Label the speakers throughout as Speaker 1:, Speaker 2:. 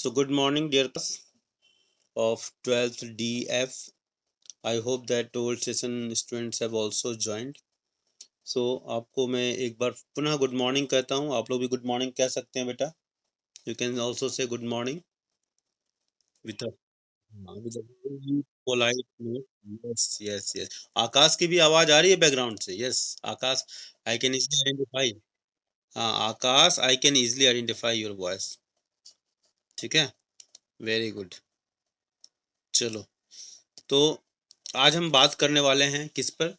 Speaker 1: So good morning, dear class of 12th DF. I hope that all session students have also joined. So आपको मैं एक बार पुनः good morning कहता हूँ. आप लोग भी गुड मॉर्निंग कह सकते हैं बेटा. You can also say good morning with with a very polite note. Yes, yes, yes. आकाश की भी आवाज आ रही है बैकग्राउंड से. Yes, Akash. I can easily identify. हाँ, आकाश. I can easily identify your voice. ठीक है. Very good. चलो. तो आज हम बात करने वाले हैं किस पर.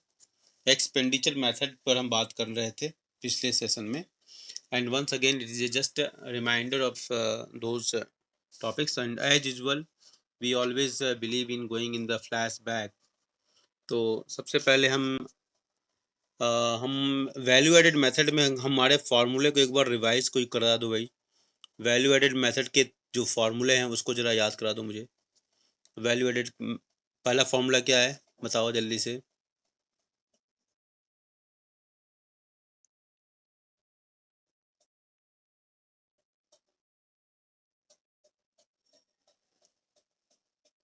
Speaker 1: एक्सपेंडिचर मेथड पर हम बात कर रहे थे पिछले सेशन में. And once again it is just reminder of those topics. And as usual we always believe in going in the flash back. तो सबसे पहले हम वैल्यू एडेड मेथड में हमारे फार्मूले को एक बार रिवाइज कोई करा दो भाई. वैल्यू एडेड मेथड के जो फार्मूले हैं उसको जरा याद करा दो मुझे. वैल्यू एडेड पहला फार्मूला क्या है बताओ जल्दी से.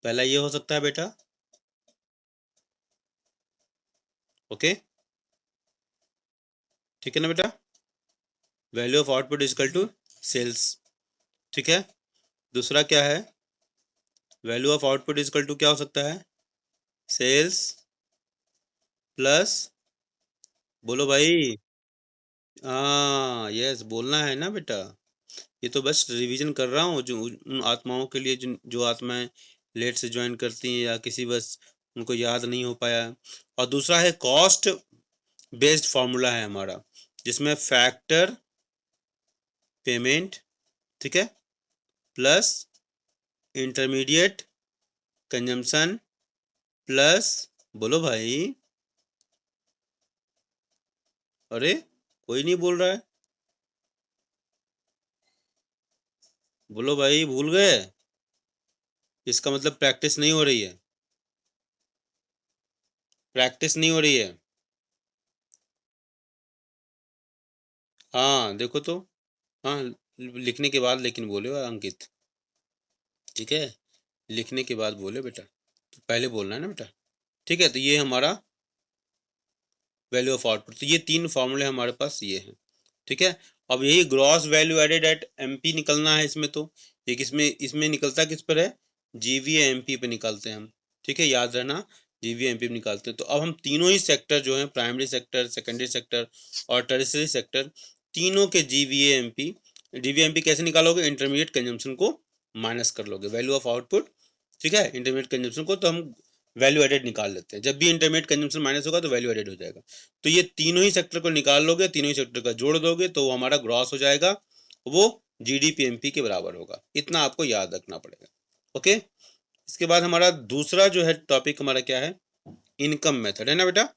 Speaker 1: पहला ये हो सकता है बेटा. ओके. ठीक है ना बेटा. Value of output is equal to sales. ठीक है. दूसरा क्या है. Value of output is equal to क्या हो सकता है. Sales plus. बोलो भाई. हाँ यस बोलना है ना बेटा. ये तो बस रिवीजन कर रहा हूँ जो उन आत्माओं के लिए जो आत्माएं लेट से ज्वाइन करती हैं या किसी बस उनको याद नहीं हो पाया. और दूसरा है कॉस्ट बेस्ड फॉर्मूला है हमारा जिसमें फैक्टर पेमेंट. ठीक है. Plus intermediate consumption plus. बोलो भाई. अरे कोई नहीं बोल रहा है. बोलो भाई भूल गए. इसका मतलब प्रैक्टिस नहीं हो रही है. प्रैक्टिस नहीं हो रही है. हाँ देखो तो. हाँ लिखने के बाद लेकिन बोले अंकित. ठीक है. लिखने के बाद बोले बेटा. तो पहले बोलना है ना बेटा. ठीक है. तो ये हमारा वैल्यू ऑफ आउटपुट. तो ये तीन फॉर्मूले हमारे पास ये हैं. ठीक है. अब यही gross value added at MP निकलना है इसमें. तो ये किसमें इसमें निकलता किस पर है. जीवीए एमपी पे निकालते हैं हम. ठीक है. याद रहना. जीवीए एमपी पे निकालते हैं. तो अब हम तीनों ही सेक्टर जो हैं प्राइमरी सेक्टर सेकेंडरी सेक्टर और टर्शियरी सेक्टर तीनों के जीवीए एमपी. जीवीए एमपी कैसे निकालोगे. इंटरमीडिएट कंजम्पशन को माइनस कर लोगे वैल्यू ऑफ आउटपुट. ठीक है. इंटरमीडिएट कंजम्पशन को तो हम वैल्यू एडेड निकाल लेते हैं. जब भी इंटरमीडिएट कंजम्पशन माइनस होगा तो वैल्यू एडेड हो जाएगा. तो ये तीनों ही सेक्टर को निकाल लोगे. तीनों ही सेक्टर का जोड़ दोगे तो हमारा ग्रॉस हो जाएगा. वो जीडीपीएमपी के बराबर होगा. इतना आपको याद रखना पड़ेगा. ओके. इसके बाद हमारा दूसरा जो है टॉपिक हमारा क्या है. इनकम मेथड है ना बेटा.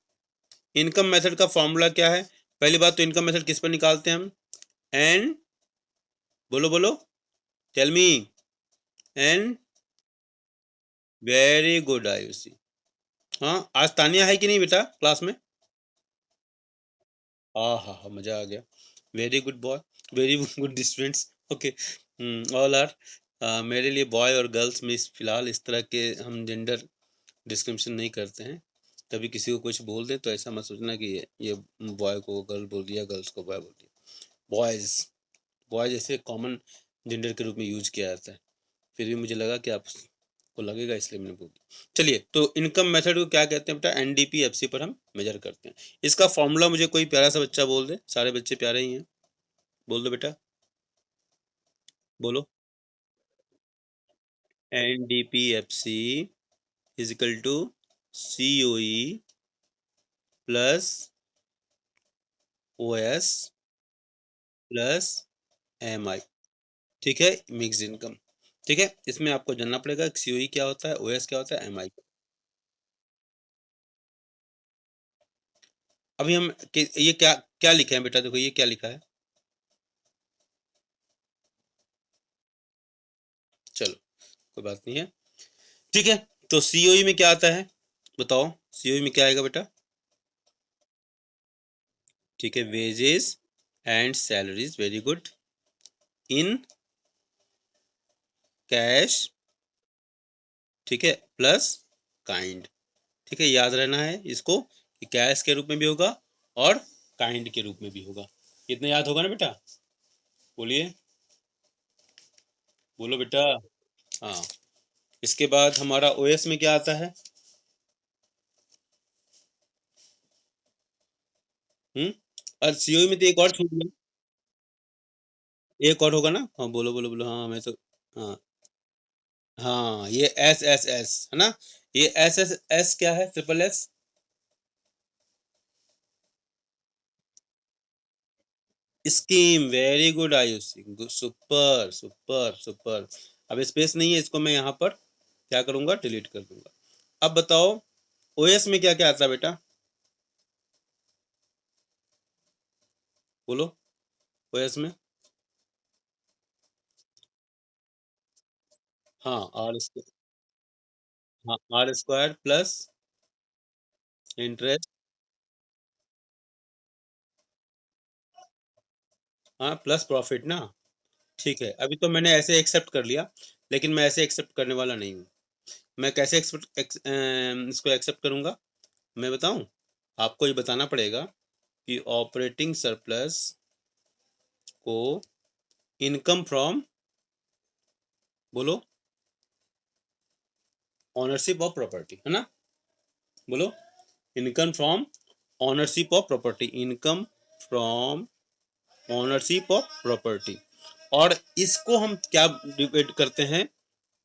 Speaker 1: इनकम मेथड का फॉर्मूला क्या है. पहली बात तो इनकम मेथड किस पर निकालते हैं हम. एंड. बोलो बोलो. Tell me. And. Very good Ayushi. हाँ आज तानिया है कि नहीं बेटा क्लास में. हाँ हाँ हाँ मजा आ गया. Very good boy. Very good students. Okay. All are. मेरे लिए बॉय और गर्ल्स में फिलहाल इस तरह के हम जेंडर डिस्क्रिमिनेशन नहीं करते हैं. कभी किसी को कुछ बोल दे तो ऐसा मत सोचना कि ये बॉय को गर्ल बोल दिया गर्ल्स को बॉय बोल दिया. बॉयज़. बॉयज़ ऐसे कॉमन जेंडर के रूप में यूज किया जाता है. फिर भी मुझे लगा कि आपको लगेगा इसलिए मैंने बोल दिया. चलिए. तो इनकम मेथड को क्या कहते हैं बेटा. एनडीपीएफसी पर हम मेजर करते हैं. इसका फॉर्मूला मुझे कोई प्यारा सा बच्चा बोल दे. सारे बच्चे प्यारे ही हैं. बोल दो बेटा. बोलो. NDPFC is equal to COE plus OS plus MI. ठीक है. Mix income. ठीक है. इसमें आपको जानना पड़ेगा सीओई क्या होता है ओएस क्या होता है एमआई. अभी हम ये क्या क्या लिखे हैं बेटा. देखो ये क्या लिखा है. चलो कोई बात नहीं है. ठीक है. तो सीओई में क्या आता है बताओ. सीओई में क्या आएगा बेटा. ठीक है. Wages and salaries. Very good. In cash, ठीक है, प्लस काइंड, ठीक है, याद रहना है इसको कि कैश के रूप में भी होगा और काइंड के रूप में भी होगा। इतना याद होगा ना बेटा? बोलिए, बोलो बेटा। हाँ, इसके बाद हमारा ओएस में क्या आता है? और सीओई में तो एक और छूट गया, एक और होगा ना? हाँ बोलो बोलो बोलो, हाँ मैं तो, हाँ हाँ, ये एस एस एस है ना? ये एस एस एस क्या है? Triple S, scheme. Very good Ayushi, super super super. अब स्पेस नहीं है, इसको मैं यहाँ पर क्या करूंगा? डिलीट कर दूंगा। अब बताओ ओएस में क्या क्या आता है बेटा? बोलो, ओएस में। हाँ आर स्क्वायर, हाँ आर स्क्वायर प्लस इंटरेस्ट, हाँ प्लस प्रॉफिट ना। ठीक है, अभी तो मैंने ऐसे एक्सेप्ट कर लिया, लेकिन मैं ऐसे एक्सेप्ट करने वाला नहीं हूँ। मैं कैसे इसको एक्सेप्ट करूंगा, मैं बताऊं? आपको ये बताना पड़ेगा कि ऑपरेटिंग सरप्लस को इनकम फ्रॉम, बोलो, ओनरशिप ऑफ प्रॉपर्टी, है ना? बोलो, income from ownership of property, income from ownership of property. और इसको हम क्या डिवाइड करते हैं?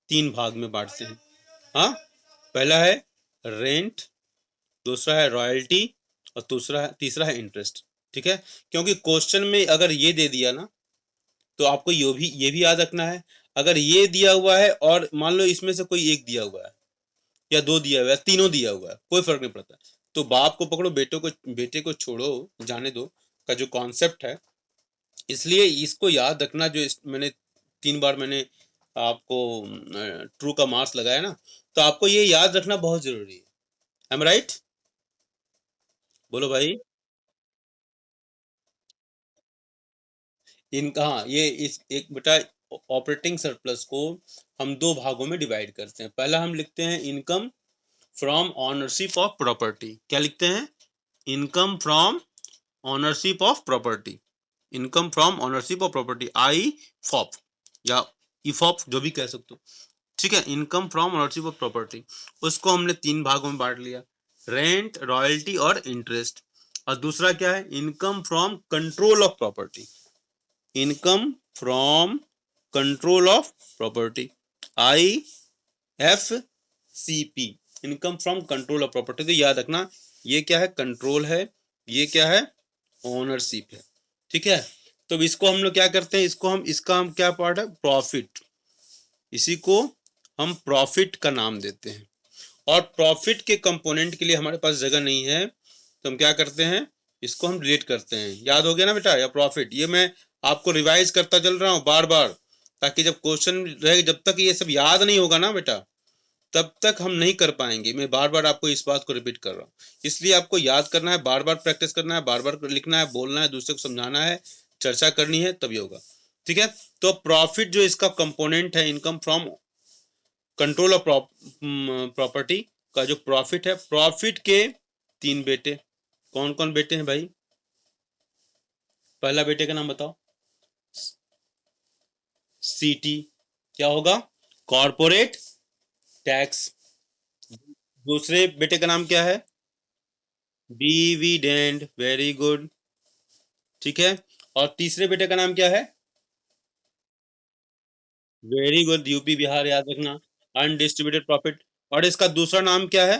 Speaker 1: तीन भाग में बांटते हैं। हाँ, पहला है रेंट, दूसरा है रॉयल्टी, और तीसरा है इंटरेस्ट। ठीक है, क्योंकि क्वेश्चन में अगर ये दे दिया ना, तो आपको ये भी याद रखना है। अगर ये दिया हुआ है और मान लो इसमें से कोई एक दिया हुआ है, या दो दिया हुआ है, तीनों दिया हुआ है, कोई फर्क नहीं पड़ता, तो बाप को पकड़ो, बेटे को छोड़ो, जाने दो, का जो कॉन्सेप्ट है। इसलिए इसको याद रखना, जो मैंने 3 बार मैंने आपको ट्रू का मार्क्स लगाया ना, तो आपको ये याद रखना बहुत जरूरी है। Am right? बोलो भाई। इनका, हाँ, ये इस एक बेटा, ऑपरेटिंग सरप्लस को हम दो भागों में डिवाइड करते हैं। पहला हम लिखते हैं income from ownership of property. क्या लिखते हैं? Income from ownership of property, income from ownership of property, I fop या इफॉप, जो भी कह सकते हो। ठीक है, income from ownership of property, उसको हमने तीन भागों में बांट लिया, रेंट, रॉयल्टी और इंटरेस्ट। और दूसरा क्या है? Income from control of property, income from control of property, I F C P, income from control of property. तो याद रखना, ये क्या है? कंट्रोल है, ये क्या है? ओनरशिप है। ठीक है, तो इसको हम लोग क्या करते हैं? इसका हम क्या पार्ट है? प्रॉफिट। इसी को हम प्रॉफिट का नाम देते हैं। और प्रॉफिट के कंपोनेंट के लिए हमारे पास जगह नहीं है, तो हम क्या करते हैं? इसको हम डिलीट करते हैं। याद हो गया ना बेटा? या प्रॉफिट, ये मैं आपको रिवाइज करता चल रहा हूँ बार बार, ताकि जब क्वेश्चन रहे, जब तक ये सब याद नहीं होगा ना बेटा, तब तक हम नहीं कर पाएंगे। मैं बार बार आपको इस बात को रिपीट कर रहा हूँ। इसलिए आपको याद करना है, बार बार प्रैक्टिस करना है, बार बार लिखना है, बोलना है, दूसरे को समझाना है, चर्चा करनी है, तभी होगा। ठीक है, तो प्रॉफिट जो इसका कंपोनेंट है, income from control of property का जो प्रॉफिट है, प्रॉफिट के तीन बेटे। कौन कौन बेटे हैं भाई? पहला बेटे का नाम बताओ। सीटी, क्या होगा? Corporate tax. दूसरे बेटे का नाम क्या है? Dividend, very good. ठीक है, और तीसरे बेटे का नाम क्या है? वेरी गुड, यूपी बिहार, याद रखना, अनडिस्ट्रीब्यूटेड प्रॉफिट। और इसका दूसरा नाम क्या है?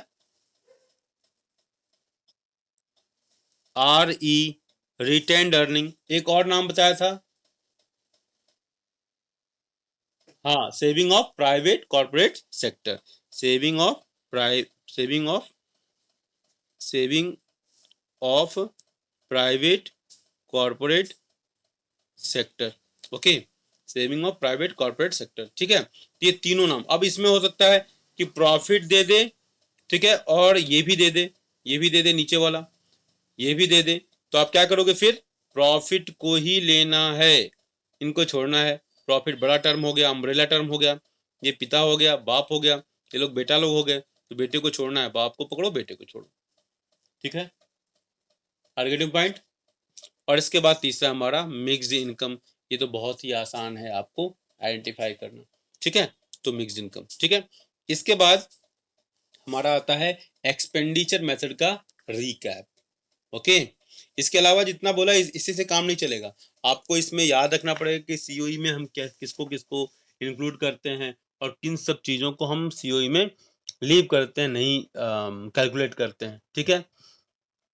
Speaker 1: R E, retained earning. एक और नाम बताया था, हाँ, saving of private corporate sector, saving of pri saving of saving of private corporate sector. Okay, saving of private corporate sector. ठीक है, ये तीनों नाम। अब इसमें हो सकता है कि प्रॉफिट दे दे, ठीक है, और ये भी दे दे, ये भी दे दे, नीचे वाला ये भी दे दे। तो आप क्या करोगे फिर? प्रॉफिट को ही लेना है, इनको छोड़ना है। प्रॉफिट बड़ा टर्म हो गया, अम्ब्रेला टर्म हो गया, ये पिता हो गया, बाप हो गया, ये लोग बेटा लोग हो गए। तो बेटे को छोड़ना है, बाप को पकड़ो, बेटे को छोड़ो। ठीक है, टारगेटिंग पॉइंट। और इसके बाद तीसरा हमारा मिक्स्ड इनकम। ये तो बहुत ही आसान है आपको आइडेंटिफाई करना। ठीक है, तो मिक्स्ड इनकम। ठीक है, इसके बाद हमारा आता है एक्सपेंडिचर मेथड का रिकैप। ओके, इसके अलावा जितना बोला इसी से काम नहीं चलेगा। आपको इसमें याद रखना पड़ेगा कि सीओई में हम क्या किसको किसको इंक्लूड करते हैं और किन सब चीज़ों को हम सीओई में लीव करते हैं, नहीं कैलकुलेट करते हैं। ठीक है,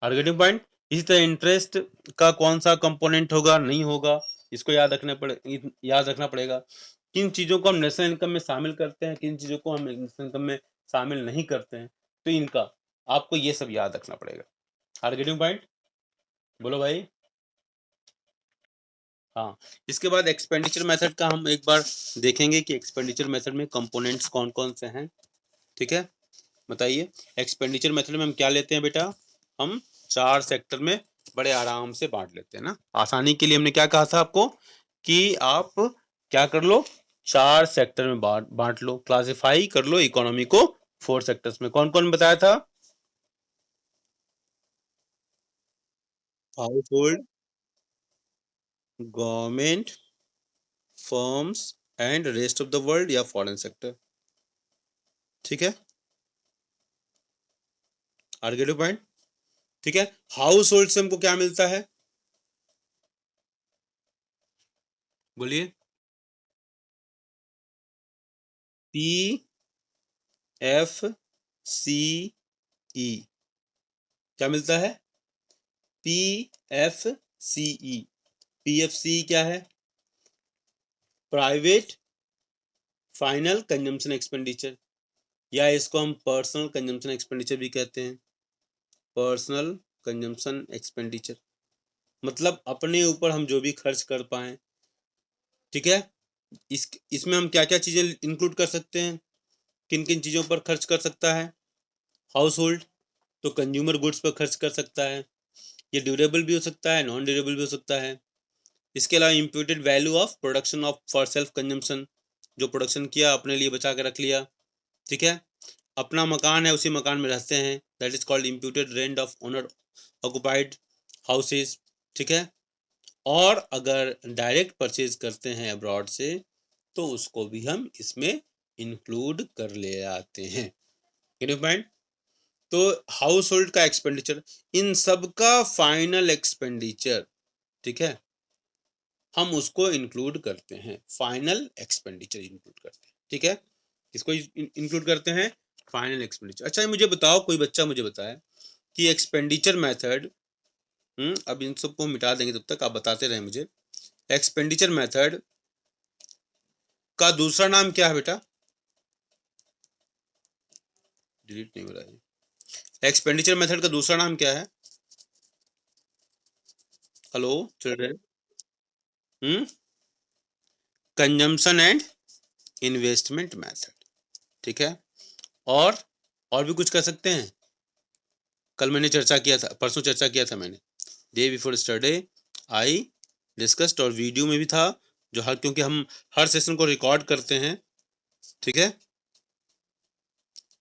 Speaker 1: टारगेटिंग पॉइंट। इसी तरह इंटरेस्ट का कौन सा कंपोनेंट होगा, नहीं होगा, इसको याद रखना पड़ेगा। किन चीज़ों को हम नेशनल इनकम में शामिल करते हैं, किन चीज़ों को हम नेशनल इनकम में शामिल नहीं करते हैं, तो इनका आपको ये सब याद रखना पड़ेगा। टारगेटिंग पॉइंट, बोलो भाई। हाँ, इसके बाद एक्सपेंडिचर मेथड का हम एक बार देखेंगे कि एक्सपेंडिचर मेथड में कंपोनेंट्स कौन कौन से हैं। ठीक है, बताइए। एक्सपेंडिचर मेथड में हम क्या लेते हैं बेटा, हम 4 सेक्टर में बड़े आराम से बांट लेते हैं ना। आसानी के लिए हमने क्या कहा था आपको कि आप क्या कर लो, 4 सेक्टर में बांट लो, क्लासिफाई कर लो इकोनॉमी को 4 सेक्टर्स में। कौन कौन बताया था, house hold, government, firms and rest of the world या फॉरेन सेक्टर। ठीक है, आर्गेटिव पॉइंट। ठीक है, हाउस होल्ड से हमको क्या मिलता है, बोलिए। पी एफ सी ई, क्या मिलता है, पी एफ सी ई। पी एफ सी क्या है, प्राइवेट फाइनल कंजम्पशन एक्सपेंडिचर, या इसको हम पर्सनल कंजम्पशन एक्सपेंडिचर भी कहते हैं। पर्सनल कंजम्पशन एक्सपेंडिचर मतलब अपने ऊपर हम जो भी खर्च कर पाए। ठीक है, इसमें हम क्या क्या चीजें इंक्लूड कर सकते हैं, किन किन चीजों पर खर्च कर सकता है हाउस होल्ड, तो कंज्यूमर गुड्स पर खर्च कर सकता है। ये ड्यूरेबल भी हो सकता है, नॉन ड्यूरेबल भी हो सकता है। इसके अलावा imputed value of production of for self consumption, जो प्रोडक्शन किया अपने लिए बचा के रख लिया। ठीक है, अपना मकान है, उसी मकान में रहते हैं, that is called imputed rent of owner occupied houses. ठीक है, और अगर डायरेक्ट परचेज करते हैं अब्रॉड से तो उसको भी हम इसमें इंक्लूड कर ले आते हैं। पॉइंट। तो हाउस होल्ड का एक्सपेंडिचर, इन सब का फाइनल एक्सपेंडिचर, ठीक है, हम उसको इंक्लूड करते हैं, फाइनल एक्सपेंडिचर इंक्लूड करते हैं। ठीक है, किसको इंक्लूड करते हैं, फाइनल एक्सपेंडिचर। अच्छा मुझे बताओ, कोई बच्चा मुझे बताए कि एक्सपेंडिचर मेथड, अब इन सबको मिटा देंगे, तब तक आप बताते रहे मुझे। एक्सपेंडिचर मेथड का दूसरा नाम क्या है बेटा, डिलीट नहीं हो रहा है। एक्सपेंडिचर मेथड का दूसरा नाम क्या है, hello children, consumption and investment method. ठीक है, और और भी कुछ कर सकते हैं, कल मैंने चर्चा किया था, परसों चर्चा किया था मैंने, डे बिफोर स्टरडे आई डिस्कस्ड, और वीडियो में भी था, जो हर क्योंकि हम हर सेशन को रिकॉर्ड करते हैं। ठीक है,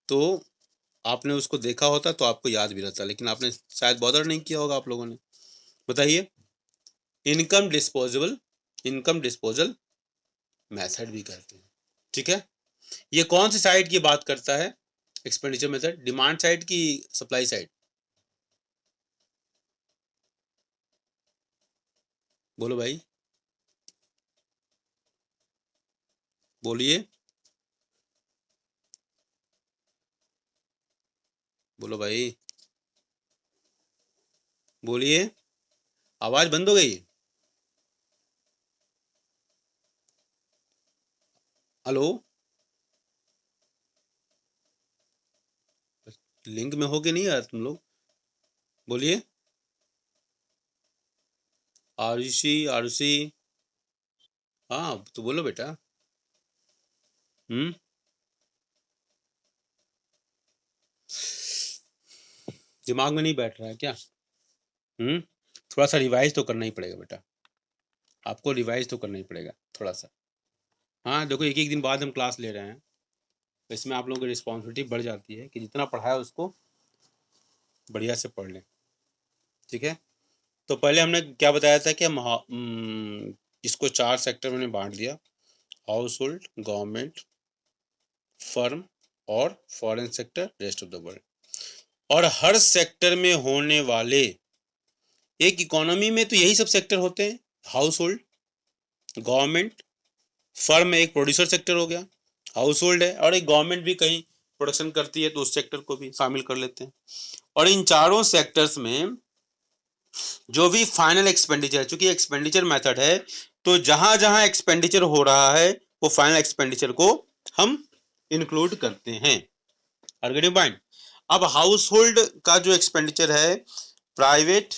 Speaker 1: तो आपने उसको देखा होता तो आपको याद भी रहता, लेकिन आपने शायद बॉदर नहीं किया होगा आप लोगों ने। बताइए, इनकम डिस्पोजल मेथड भी करते हैं। ठीक है, ये कौन सी साइड की बात करता है एक्सपेंडिचर मेथड, डिमांड साइड की सप्लाई साइड, बोलो भाई, बोलिए, बोलो भाई, बोलिए, आवाज बंद हो गई, हेलो, लिंक में हो के नहीं यार तुम लोग, बोलिए, आरुषि, आरुषि, हाँ तो बोलो बेटा। हम्म, दिमाग में नहीं बैठ रहा है क्या, थोड़ा सा रिवाइज तो करना ही पड़ेगा बेटा, आपको रिवाइज तो करना ही पड़ेगा थोड़ा सा। हाँ देखो, एक एक दिन बाद हम क्लास ले रहे हैं, तो इसमें आप लोगों की रिस्पॉन्सिबिलिटी बढ़ जाती है कि जितना पढ़ाया उसको बढ़िया से पढ़ लें। ठीक है, तो पहले हमने क्या बताया था कि हम इसको 4 सेक्टर में बांट दिया: हाउस होल्ड, गवर्नमेंट, फर्म और foreign sector, rest of the world. और हर सेक्टर में होने वाले, एक इकोनॉमी में तो यही सब सेक्टर होते हैं: हाउस होल्ड, गवर्नमेंट, फर्म एक प्रोड्यूसर सेक्टर हो गया, हाउस होल्ड है, और एक गवर्नमेंट भी कहीं प्रोडक्शन करती है तो उस सेक्टर को भी शामिल कर लेते हैं। और इन चारों सेक्टर्स में जो भी फाइनल एक्सपेंडिचर है, चूंकि एक्सपेंडिचर मेथड है, तो जहां जहां एक्सपेंडिचर हो रहा है वो फाइनल एक्सपेंडिचर को हम इंक्लूड करते हैं। आर्गेटिव पॉइंट। अब हाउस होल्ड का जो एक्सपेंडिचर है, प्राइवेट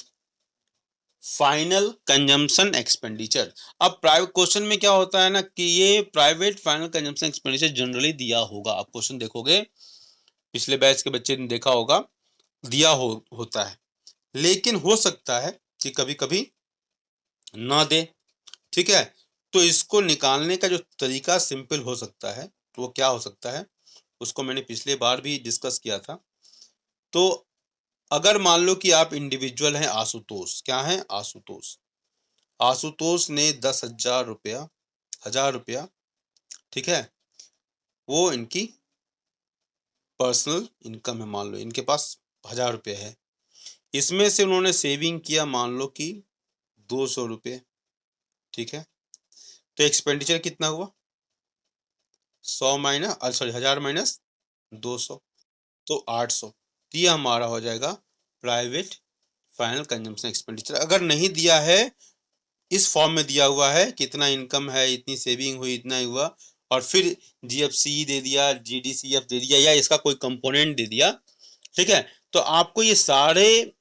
Speaker 1: फाइनल कंजम्पशन एक्सपेंडिचर। अब प्राइवेट क्वेश्चन में क्या होता है ना कि ये private final consumption expenditure generally दिया होगा, आप क्वेश्चन देखोगे पिछले बैच के बच्चे ने देखा होगा, दिया होता है, लेकिन हो सकता है कि कभी कभी ना दे। ठीक है, तो इसको निकालने का जो तरीका सिंपल हो सकता है, तो वो क्या हो सकता है, उसको मैंने पिछले बार भी डिस्कस किया था। तो अगर मान लो कि आप इंडिविजुअल हैं, आशुतोष, क्या है, आशुतोष, आशुतोष ने 10,000 रुपया, 1,000 रुपया, ठीक है, वो इनकी पर्सनल इनकम है, मान लो इनके पास 1,000 रुपये है, इसमें से उन्होंने सेविंग किया मान लो कि 200 रुपये। ठीक है, तो एक्सपेंडिचर कितना हुआ, 100 माइनस, सॉरी 1,000 माइनस 200, तो 800। तो ये हमारा हो जाएगा प्राइवेट फाइनल कंजम्पशन एक्सपेंडिचर। अगर नहीं दिया है, इस फॉर्म में दिया हुआ है कितना इनकम है, इतनी सेविंग हुई, इतना ही हुआ, और फिर जीएफसी दे दिया, जीडीसीएफ दे दिया, या इसका कोई कंपोनेंट दे दिया, ठीक है, तो आपको ये सारे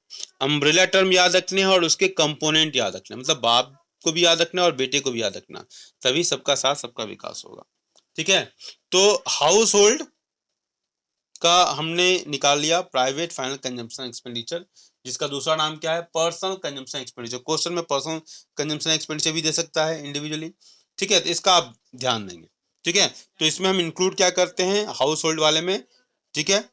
Speaker 1: अम्ब्रेला टर्म याद रखने हैं और उसके कंपोनेंट याद रखने हैं, मतलब बाप को भी याद रखना और बेटे को भी याद रखना, तभी सबका साथ सबका विकास होगा। ठीक है, तो हाउस होल्ड का हमने निकाल लिया प्राइवेट फाइनल कंजम्पशन एक्सपेंडिचर, जिसका दूसरा नाम क्या है, पर्सनल कंजम्पशन एक्सपेंडिचर। क्वेश्चन में पर्सनल कंजम्पशन एक्सपेंडिचर भी दे सकता है इंडिविजुअली। ठीक है, तो इसका आप ध्यान देंगे। ठीक है, तो इसमें हम इंक्लूड क्या करते हैं हाउस होल्ड वाले में, ठीक है,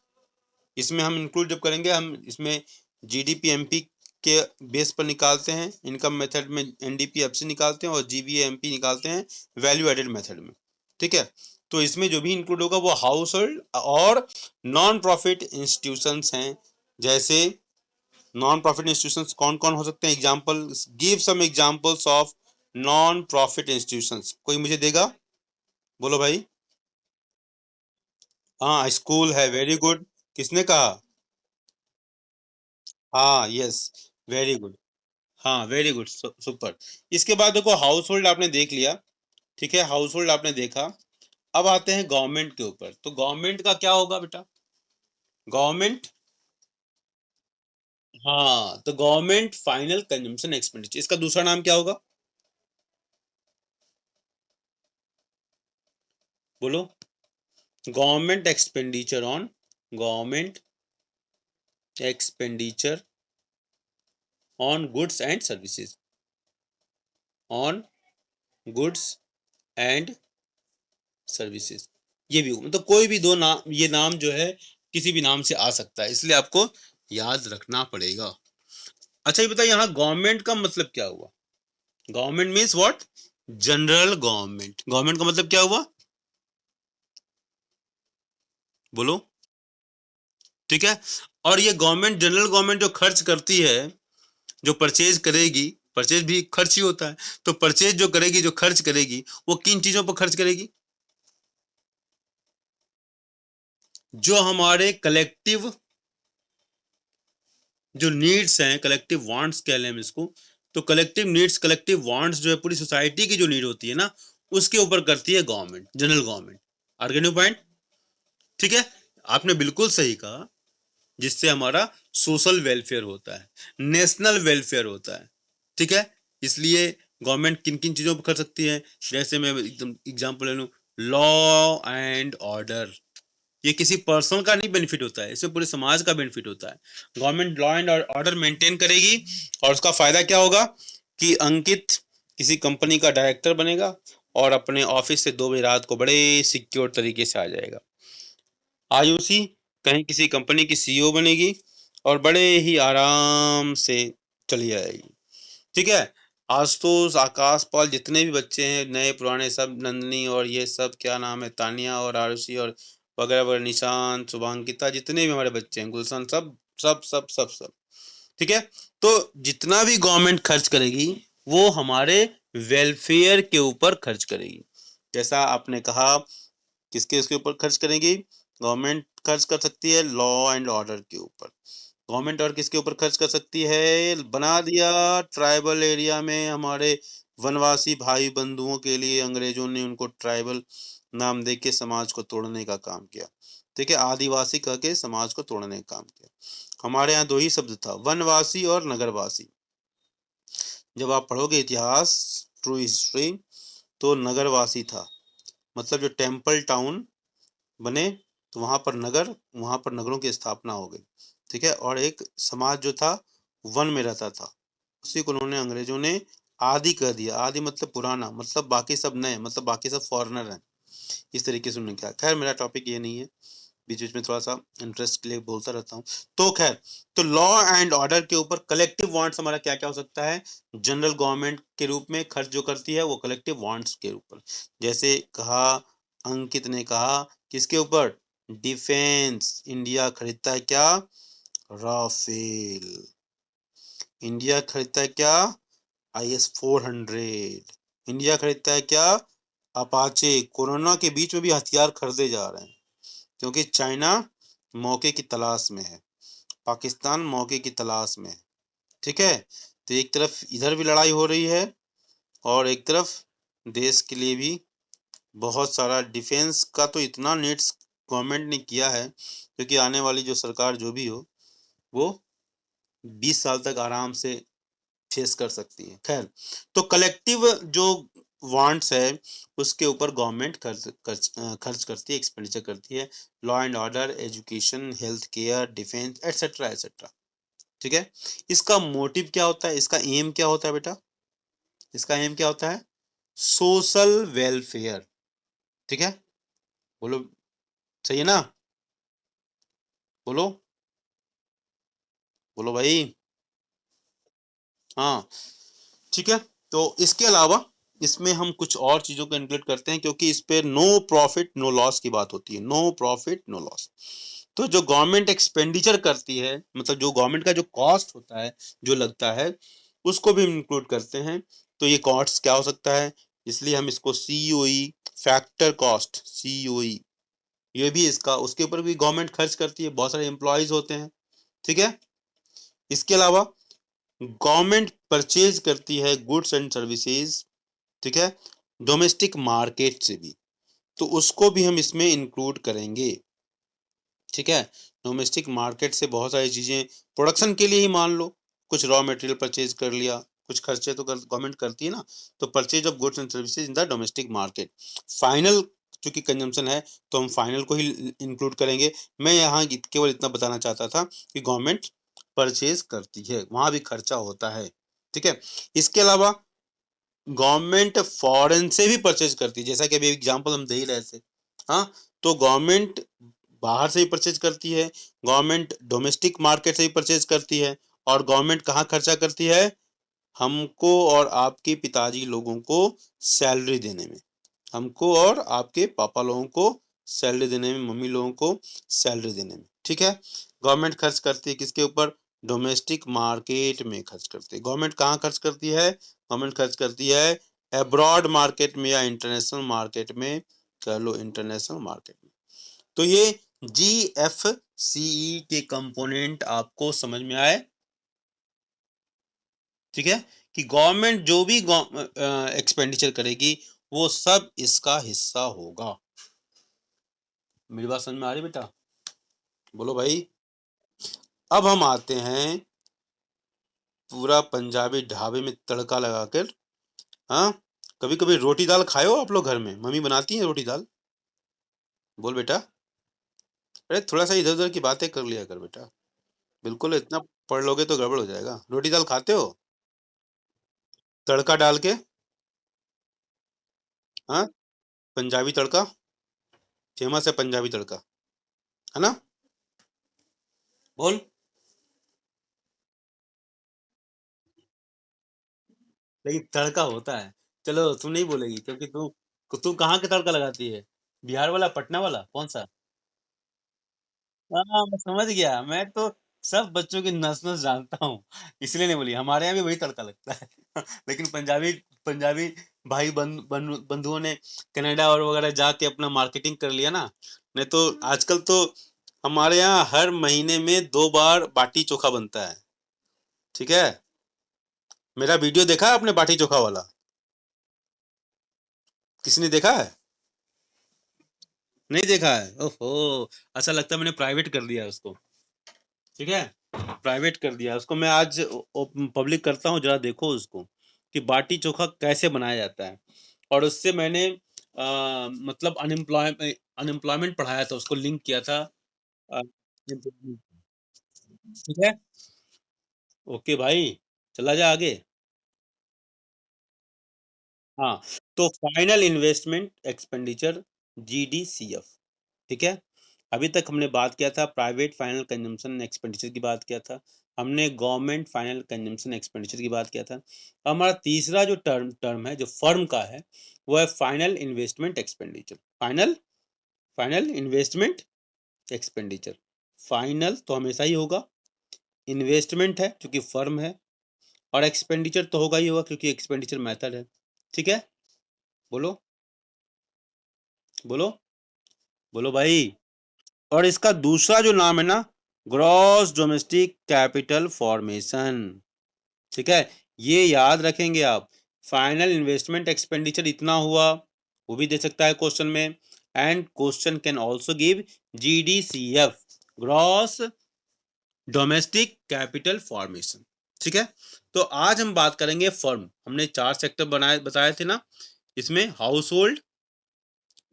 Speaker 1: इसमें हम इंक्लूड जब करेंगे, हम इसमें जीडीपी एमपी के बेस पर निकालते हैं, इनकम मेथड में एनडीपी एफसी निकालते हैं और जीवीएमपी निकालते हैं वैल्यू एडेड मेथड में। ठीक है, तो इसमें जो भी इंक्लूड होगा वो हाउस होल्ड और नॉन प्रॉफिट इंस्टीट्यूशंस हैं। जैसे नॉन प्रॉफिट इंस्टीट्यूशंस कौन कौन हो सकते हैं, example, give some examples of non profit institutions, कोई मुझे देगा, बोलो भाई। हाँ, स्कूल है, वेरी गुड, किसने कहा, हाँ यस, वेरी गुड, हाँ वेरी गुड, सुपर। इसके बाद देखो हाउस होल्ड आपने देख लिया, ठीक है, हाउस होल्ड आपने देखा। अब आते हैं गवर्नमेंट के ऊपर, तो गवर्नमेंट का क्या होगा बेटा, गवर्नमेंट, हाँ, तो गवर्नमेंट फाइनल कंजम्पशन एक्सपेंडिचर, इसका दूसरा नाम क्या होगा, बोलो, government expenditure on, government expenditure on goods and services, on goods and services. ये भी मतलब कोई भी दो नाम, ये नाम जो है किसी भी नाम से आ सकता है, इसलिए आपको याद रखना पड़ेगा। अच्छा ये बताइए, यहाँ गवर्नमेंट का मतलब क्या हुआ, government means what, general government, government का मतलब क्या हुआ, बोलो, ठीक है, और ये गवर्नमेंट, जनरल गवर्नमेंट जो खर्च करती है, जो परचेज करेगी, परचेज भी खर्च ही होता है, तो परचेज जो करेगी, जो खर्च करेगी, वो किन चीजों पर खर्च करेगी, जो हमारे कलेक्टिव जो नीड्स हैं, कलेक्टिव वांट्स कह लें हम इसको, तो कलेक्टिव नीड्स, कलेक्टिव वांट्स जो है पूरी सोसाइटी की जो नीड होती है ना, उसके ऊपर करती है गवर्नमेंट, जनरल गवर्नमेंट। आर्गेन्यू पॉइंट, ठीक है, आपने बिल्कुल सही कहा, जिससे हमारा सोशल वेलफेयर होता है, नेशनल वेलफेयर होता है। ठीक है, इसलिए गवर्नमेंट किन किन चीजों पर कर सकती है, जैसे मैं एकदम एग्जांपल ले लूं, लॉ एंड ऑर्डर, ये किसी पर्सन का नहीं बेनिफिट होता है, इसमें पूरे समाज का बेनिफिट होता है। Government law and order maintain करेगी और उसका फायदा क्या होगा कि अंकित किसी कंपनी का डायरेक्टर बनेगा, और अपने ऑफिस से 2 बजे रात को बड़े सिक्योर तरीके से आ जाएगा। आयुषी कहीं किसी कंपनी की सीईओ बनेगी और बड़े ही आराम से चली जाएगी। ठीक है। आशुतोष, आकाश, पाल, जितने भी बच्चे हैं नए पुराने, सब नंदनी और ये सब क्या नाम है, तानिया और आरुषि और वगैरह वगैरह, निशांत, शुभांकिता, जितने भी हमारे बच्चे हैं, गुलशन, सब सब सब सब सब। ठीक है। तो जितना भी गवर्नमेंट खर्च करेगी वो हमारे वेलफेयर के ऊपर खर्च करेगी। जैसा आपने कहा, किसके इसके ऊपर खर्च करेगी? गवर्नमेंट खर्च कर सकती है लॉ एंड ऑर्डर के ऊपर। गवर्नमेंट और किसके ऊपर खर्च कर सकती है? बना दिया ट्राइबल एरिया में हमारे वनवासी भाई बंधुओं के लिए अंग्रेजों ने उनको ट्राइबल नाम दे के समाज को तोड़ने का काम किया। ठीक है, आदिवासी कह के समाज को तोड़ने का काम किया। हमारे यहाँ 2 ही शब्द था, वनवासी और नगरवासी। जब आप पढ़ोगे इतिहास, ट्रू हिस्ट्री, तो नगरवासी था, मतलब जो टेम्पल टाउन बने तो वहां पर नगर, वहां पर नगरों की स्थापना हो गई। ठीक है। और एक समाज जो था वन में रहता था, उसी को उन्होंने अंग्रेजों ने आदि कह दिया। आदि मतलब पुराना, मतलब बाकी सब नए, मतलब बाकी सब फॉरेनर हैं। इस तरीके से उन्होंने कहा। खैर, मेरा टॉपिक ये नहीं है, बीच बीच में थोड़ा सा इंटरेस्ट के लिए बोलता रहता हूँ। तो खैर, तो लॉ एंड ऑर्डर के ऊपर कलेक्टिव वांट्स हमारा क्या क्या हो सकता है? जनरल गवर्नमेंट के रूप में खर्च जो करती है वो कलेक्टिव वांट्स के ऊपर। जैसे कहा, अंकित ने कहा, किसके ऊपर? डिफेंस। इंडिया खरीदता है क्या? राफेल। इंडिया खरीदता है क्या? IS-400। इंडिया खरीदता है क्या? अपाचे। कोरोना के बीच में भी हथियार खरीदे जा रहे हैं, क्योंकि चाइना मौके की तलाश में है, पाकिस्तान मौके की तलाश में है। ठीक है। तो एक तरफ इधर भी लड़ाई हो रही है और एक तरफ देश के लिए भी बहुत सारा डिफेंस का तो इतना नीड्स गवर्नमेंट ने किया है, क्योंकि आने वाली जो सरकार जो भी हो वो 20 साल तक आराम से फेस कर सकती है। खैर, तो कलेक्टिव जो वांट्स है उसके ऊपर गवर्नमेंट खर्च करती है, एक्सपेंडिचर करती है। Law and order, education, health care, defence, etcetera etcetera. ठीक है। इसका मोटिव क्या होता है? इसका एम क्या होता है बेटा? इसका एम क्या होता है? Social welfare. ठीक है। बोलो, सही है ना? बोलो, बोलो भाई। हाँ, ठीक है। तो इसके अलावा इसमें हम कुछ और चीजों को इंक्लूड करते हैं, क्योंकि इस पे नो प्रॉफिट नो लॉस की बात होती है। No profit no loss. तो जो गवर्नमेंट एक्सपेंडिचर करती है, मतलब जो गवर्नमेंट का जो कॉस्ट होता है, जो लगता है, उसको भी इंक्लूड करते हैं। तो ये कॉस्ट क्या हो सकता है? इसलिए हम इसको सीओई, फैक्टर कॉस्ट, सीओई, ये भी इसका, उसके ऊपर भी गवर्नमेंट खर्च करती है, बहुत सारे एम्प्लॉयज होते हैं। ठीक है। इसके अलावा गवर्नमेंट परचेज करती है गुड्स एंड सर्विसेज, ठीक है, डोमेस्टिक मार्केट से भी, तो उसको भी हम इसमें इंक्लूड करेंगे। ठीक है। डोमेस्टिक मार्केट से बहुत सारी चीजें प्रोडक्शन के लिए ही, मान लो कुछ रॉ मटेरियल परचेज कर लिया, कुछ खर्चे तो गवर्नमेंट करती है ना, तो purchase of goods and services in the domestic market. Final चूंकि कंजम्पशन है तो हम फाइनल को ही इंक्लूड करेंगे। मैं यहाँ केवल इतना बताना चाहता था कि गवर्नमेंट परचेज करती है, वहां भी खर्चा होता है। ठीक है। इसके अलावा गवर्नमेंट फॉरेन से भी परचेज करती है, जैसा कि अभी एग्जांपल हम दे ही रहे थे। हाँ, तो गवर्नमेंट बाहर से भी परचेज करती है, गवर्नमेंट डोमेस्टिक मार्केट से भी परचेज करती है, और गवर्नमेंट कहाँ खर्चा करती है? हमको और आपके पिताजी लोगों को सैलरी देने में, हमको और आपके पापा लोगों को सैलरी देने में, मम्मी लोगों को सैलरी देने में। ठीक है। गवर्नमेंट खर्च करती है किसके ऊपर? डोमेस्टिक मार्केट में खर्च करती है। गवर्नमेंट कहाँ खर्च करती है? गवर्नमेंट खर्च करती है अब्रॉड मार्केट में या इंटरनेशनल मार्केट में, कह लो इंटरनेशनल मार्केट में। तो ये GFCE के कंपोनेंट आपको समझ में आए? ठीक है, कि गवर्नमेंट जो भी एक्सपेंडिचर करेगी वो सब इसका हिस्सा होगा। मेरी बात समझ में आ रही बेटा? बोलो भाई। अब हम आते हैं पूरा पंजाबी ढाबे में तड़का लगाकर। हाँ, कभी कभी रोटी दाल खाए हो आप लोग? घर में मम्मी बनाती है रोटी दाल? बोल बेटा। अरे थोड़ा सा इधर उधर की बातें कर लिया कर बेटा, बिल्कुल इतना पढ़ लोगे तो गड़बड़ हो जाएगा। रोटी दाल खाते हो तड़का डाल के? हाँ, पंजाबी तड़का फेमस है, पंजाबी तड़का, है ना? बोल। लेकिन तड़का होता है। चलो तू नहीं बोलेगी क्योंकि तू तू कहाँ के तड़का लगाती है? बिहार वाला, पटना वाला, कौन सा? हाँ, मैं समझ गया। मैं तो सब बच्चों की नस-नस जानता हूँ, इसलिए नहीं बोली। हमारे यहाँ भी वही तड़का लगता है। लेकिन पंजाबी पंजाबी भाई बंधुओं ने कनाडा और वगैरह जाके अपना मार्केटिंग कर लिया ना। नहीं तो आजकल तो हमारे यहाँ हर महीने में 2 बार बाटी चोखा बनता है। ठीक है? मेरा वीडियो देखा है आपने बाटी चोखा वाला? किसी ने देखा है? नहीं देखा है? ओहो! अच्छा लगता है मैंने प्राइवेट कर दिया है उसको। ठीक है, प्राइवेट कर दिया उसको। मैं आज पब्लिक करता हूँ, जरा देखो उसको कि बाटी चोखा कैसे बनाया जाता है। और उससे मैंने मतलब अनएम्प्लॉयमेंट पढ़ाया था, उसको लिंक किया था। अ, ठीक है। ओके भाई, चला जा आगे। हाँ, तो फाइनल इन्वेस्टमेंट एक्सपेंडिचर, जीडीसीएफ। ठीक है। अभी तक हमने बात किया था प्राइवेट फाइनल कंजम्पशन एक्सपेंडिचर की बात किया था। हमने गवर्नमेंट फाइनल कंजम्पशन एक्सपेंडिचर की बात किया था। हमारा तीसरा जो टर्म है, जो फर्म का है, वो है final investment expenditure. Final final investment expenditure. Final तो हमेशा ही होगा, इन्वेस्टमेंट है क्योंकि फर्म है, और एक्सपेंडिचर तो होगा ही होगा क्योंकि एक्सपेंडिचर मेथड है। ठीक है। बोलो, बोलो, बोलो भाई। और इसका दूसरा जो नाम है ना, ग्रॉस डोमेस्टिक कैपिटल फॉर्मेशन। ठीक है, ये याद रखेंगे आप। फाइनल इन्वेस्टमेंट एक्सपेंडिचर इतना हुआ, वो भी दे सकता है क्वेश्चन में। And question can also give GDCF, gross domestic capital formation. ठीक है। तो आज हम बात करेंगे फर्म। हमने 4 सेक्टर बनाए बताए थे ना, इसमें हाउस होल्ड,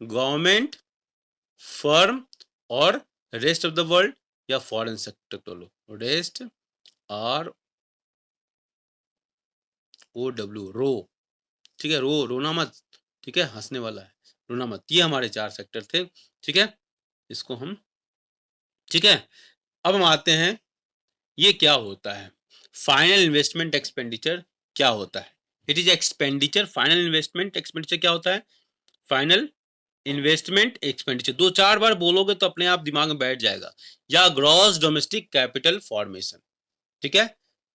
Speaker 1: गवर्नमेंट, फर्म और रेस्ट ऑफ द वर्ल्ड, या फॉरेन सेक्टर तो लो, रेस्ट, आर ओ डब्ल्यू, रो। ठीक है, रो, रोना मत। ठीक है, हंसने वाला है, रोना मत। ये हमारे 4 सेक्टर थे। ठीक है, इसको हम, ठीक है। अब हम आते हैं, ये क्या होता है फाइनल इन्वेस्टमेंट एक्सपेंडिचर? क्या होता है? It is expenditure. Final investment expenditure क्या होता है? फाइनल इन्वेस्टमेंट एक्सपेंडिचर, 2-4 बार बोलोगे तो अपने आप दिमाग में बैठ जाएगा। या ग्रॉस डोमेस्टिक कैपिटल फॉर्मेशन। ठीक है,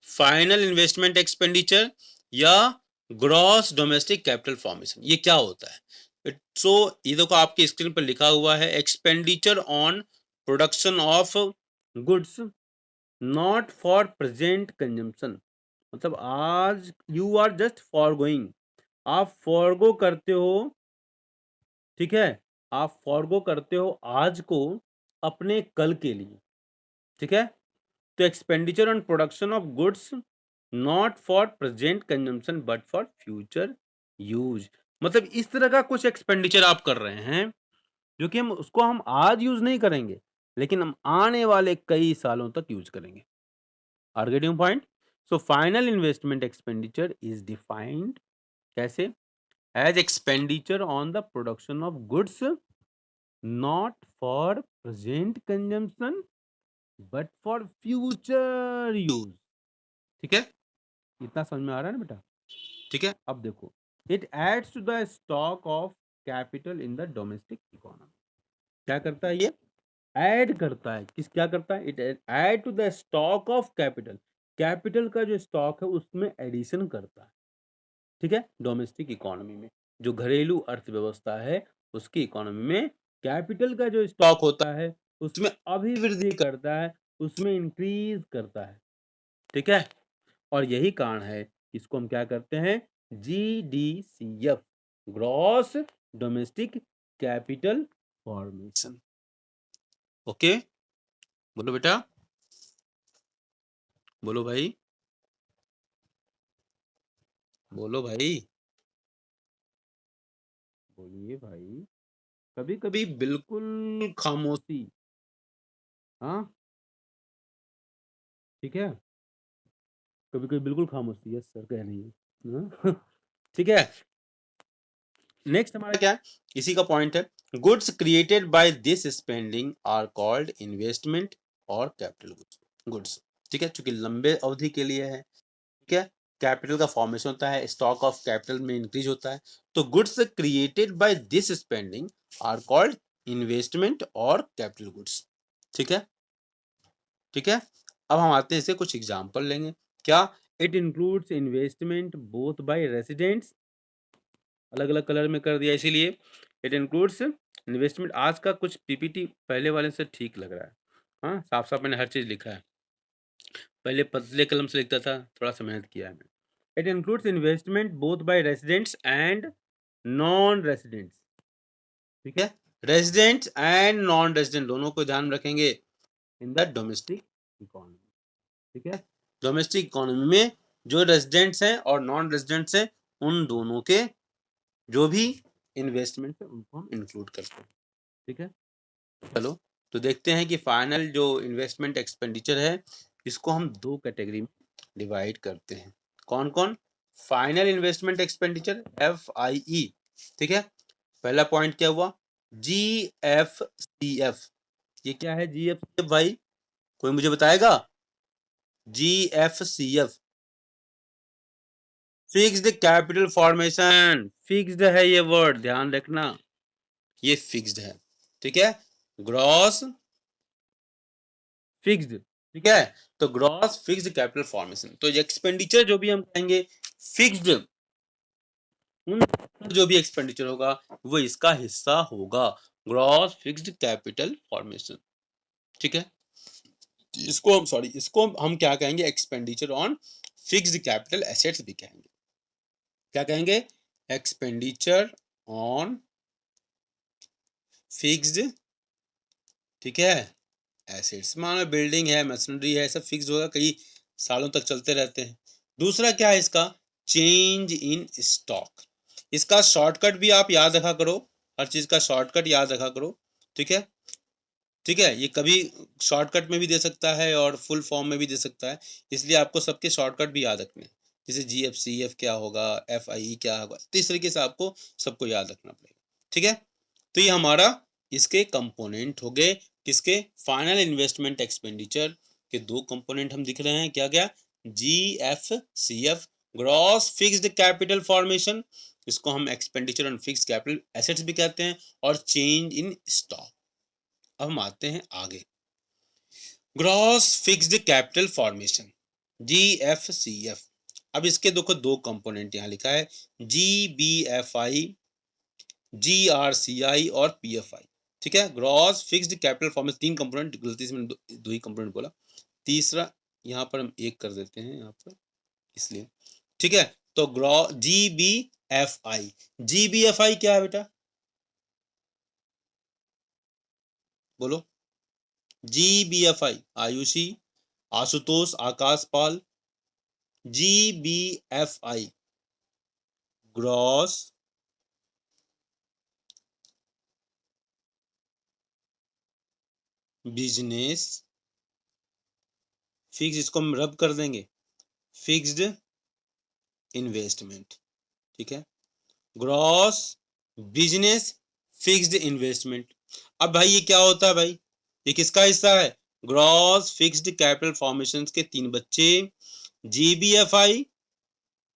Speaker 1: फाइनल इन्वेस्टमेंट एक्सपेंडिचर या ग्रॉस डोमेस्टिक कैपिटल फॉर्मेशन, ये क्या होता है? सो ये देखो आपकी स्क्रीन पर लिखा हुआ है, expenditure on production of goods not for present consumption. मतलब आज you are just forgoing, आप फॉरगो करते हो। ठीक है, आप फॉरगो करते हो आज को अपने कल के लिए। ठीक है, तो expenditure on production of goods not for present consumption but for future use. मतलब इस तरह का कुछ एक्सपेंडिचर आप कर रहे हैं जो कि हम उसको हम आज यूज नहीं करेंगे, लेकिन हम आने वाले कई सालों तक यूज करेंगे। Are getting point? So final investment expenditure is defined कैसे? As expenditure on the production of goods not for present consumption but for future use. ठीक है, इतना समझ में आ रहा है ना बेटा? ठीक है, अब देखो, it adds to the stock of capital in the domestic economy. क्या करता है ये? ऐड करता है। किस, क्या करता है? It add to the stock of capital. Capital का जो स्टॉक है उसमें एडिशन करता है। ठीक है, डोमेस्टिक इकोनॉमी में, जो घरेलू अर्थव्यवस्था है उसकी इकोनॉमी में कैपिटल का जो स्टॉक होता है उसमें अभिवृद्धि करता है, उसमें इंक्रीज करता है। ठीक है, और यही कारण है इसको हम क्या करते हैं? GDCF, gross domestic capital formation. Okay, बोलो बेटा, बोलो भाई, बोलो भाई, बोलिए भाई। कभी कभी बिल्कुल खामोशी। हाँ, ठीक है, कभी कभी बिल्कुल खामोशी। यस सर, कह रही है। हाँ? ठीक है, नेक्स्ट हमारा क्या है, इसी का पॉइंट है, goods created by this spending are called investment और कैपिटल गुड्स। ठीक है, चूंकि लंबे अवधि के लिए है, ठीक है, कैपिटल का फॉर्मेशन होता है, स्टॉक ऑफ कैपिटल में इंक्रीज होता है, तो goods created by this spending are called investment और कैपिटल गुड्स। ठीक है, ठीक है। अब हम आते हैं, इसे कुछ एग्जांपल लेंगे। क्या, it includes investment both by residents, अलग अलग कलर में कर दिया इसीलिए, इट इंक्लूड्स इन्वेस्टमेंट। आज का कुछ पीपीटी पहले वाले से ठीक लग रहा है, हाँ, साफ साफ मैंने हर चीज लिखा है, पहले पतले कलम से लिखता था, थोड़ा सा मेहनत किया है मैंने। It includes investment both by residents and non residents. ठीक है, रेसिडेंट्स एंड नॉन रेसिडेंट दोनों को ध्यान रखेंगे इन द डोमेस्टिक इकोनॉमी। ठीक है, डोमेस्टिक इकोनॉमी में जो रेसिडेंट्स हैं और नॉन रेसिडेंट्स हैं, उन दोनों के जो भी इन्वेस्टमेंट है उनको हम इंक्लूड करते हैं। ठीक है, चलो तो देखते हैं कि फाइनल जो इन्वेस्टमेंट एक्सपेंडिचर है, इसको हम दो कैटेगरी में डिवाइड करते हैं। कौन कौन, फाइनल इन्वेस्टमेंट एक्सपेंडिचर FIE। ठीक है, पहला पॉइंट क्या हुआ, GFCF। ये क्या है GFCF भाई, कोई मुझे बताएगा? GFCF fixed capital formation, fixed है ये वर्ड, ध्यान रखना, ये फिक्स्ड है। ठीक है, ग्रॉस फिक्स्ड। ठीक है, तो ग्रॉस फिक्स्ड कैपिटल फॉर्मेशन, तो एक्सपेंडिचर जो भी हम कहेंगे फिक्स्ड, जो भी एक्सपेंडिचर होगा वो इसका हिस्सा होगा, ग्रॉस फिक्स्ड कैपिटल फॉर्मेशन। ठीक है, इसको हम क्या कहेंगे, expenditure on fixed capital assets भी कहेंगे। क्या कहेंगे, एक्सपेंडिचर ऑन फिक्स्ड, ठीक है, एसेट्स। मानो बिल्डिंग है, मशीनरी है, सब फिक्स्ड होगा, कई सालों तक चलते रहते हैं। दूसरा क्या है इसका, चेंज इन स्टॉक। इसका शॉर्टकट भी आप याद रखा करो, हर चीज का शॉर्टकट याद रखा करो। ठीक है, ठीक है, ये कभी शॉर्टकट में भी दे सकता है और फुल फॉर्म में भी दे सकता है, इसलिए आपको सबके शॉर्टकट भी याद रखने हैं। जैसे GFCF क्या होगा, FIE क्या होगा, तो इस तरीके से आपको सबको याद रखना पड़ेगा। ठीक है, तो ये हमारा इसके कंपोनेंट हो गए, किसके, फाइनल इन्वेस्टमेंट एक्सपेंडिचर के दो कंपोनेंट हम दिख रहे हैं, क्या क्या, GFCF gross fixed capital formation, इसको हम expenditure on fixed capital assets भी कहते हैं, और चेंज इन स्टॉक। अब हम आते हैं आगे, gross fixed capital formation GFCF। अब इसके देखो दो कंपोनेंट यहाँ लिखा है, GBFI, GRCI और PFI। ठीक है, ग्रॉस फिक्स्ड कैपिटल फॉर्मेशन, तीन कंपोनेंट, गलती से मैंने दो ही कंपोनेंट बोला, तीसरा यहाँ पर हम एक कर देते हैं यहाँ पर, इसलिए। ठीक है, तो GBFI, GBFI क्या है बेटा, बोलो, GBFI, आयुषी, आशुतोष, आकाश पाल, GBFI ग्रॉस बिजनेस फिक्स, इसको हम रब कर देंगे, फिक्स्ड इन्वेस्टमेंट। ठीक है, ग्रॉस बिजनेस फिक्स्ड इन्वेस्टमेंट। अब भाई ये क्या होता है भाई, ये किसका हिस्सा है, ग्रॉस फिक्स्ड कैपिटल फॉर्मेशन के तीन बच्चे, GBFI,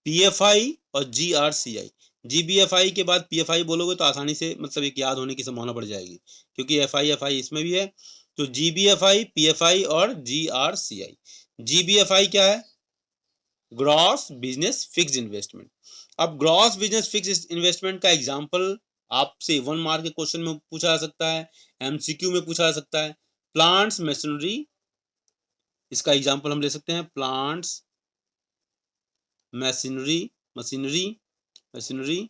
Speaker 1: PFI और GRCI। GBFI के बाद PFI बोलोगे तो आसानी से मतलब एक याद होने की संभावना बढ़ जाएगी, क्योंकि FI इसमें भी है, तो GBFI, PFI और GRCI। GBFI क्या है, ग्रॉस बिजनेस फिक्स्ड इन्वेस्टमेंट। अब ग्रॉस बिजनेस फिक्स्ड इन्वेस्टमेंट का एग्जांपल आपसे 1 मार्क के क्वेश्चन में पूछा जा सकता है, MCQ में पूछा जा सकता है, प्लांट्स मशीनरी, इसका एग्जांपल हम ले सकते हैं, प्लांट्स मशीनरी, मशीनरी मशीनरी,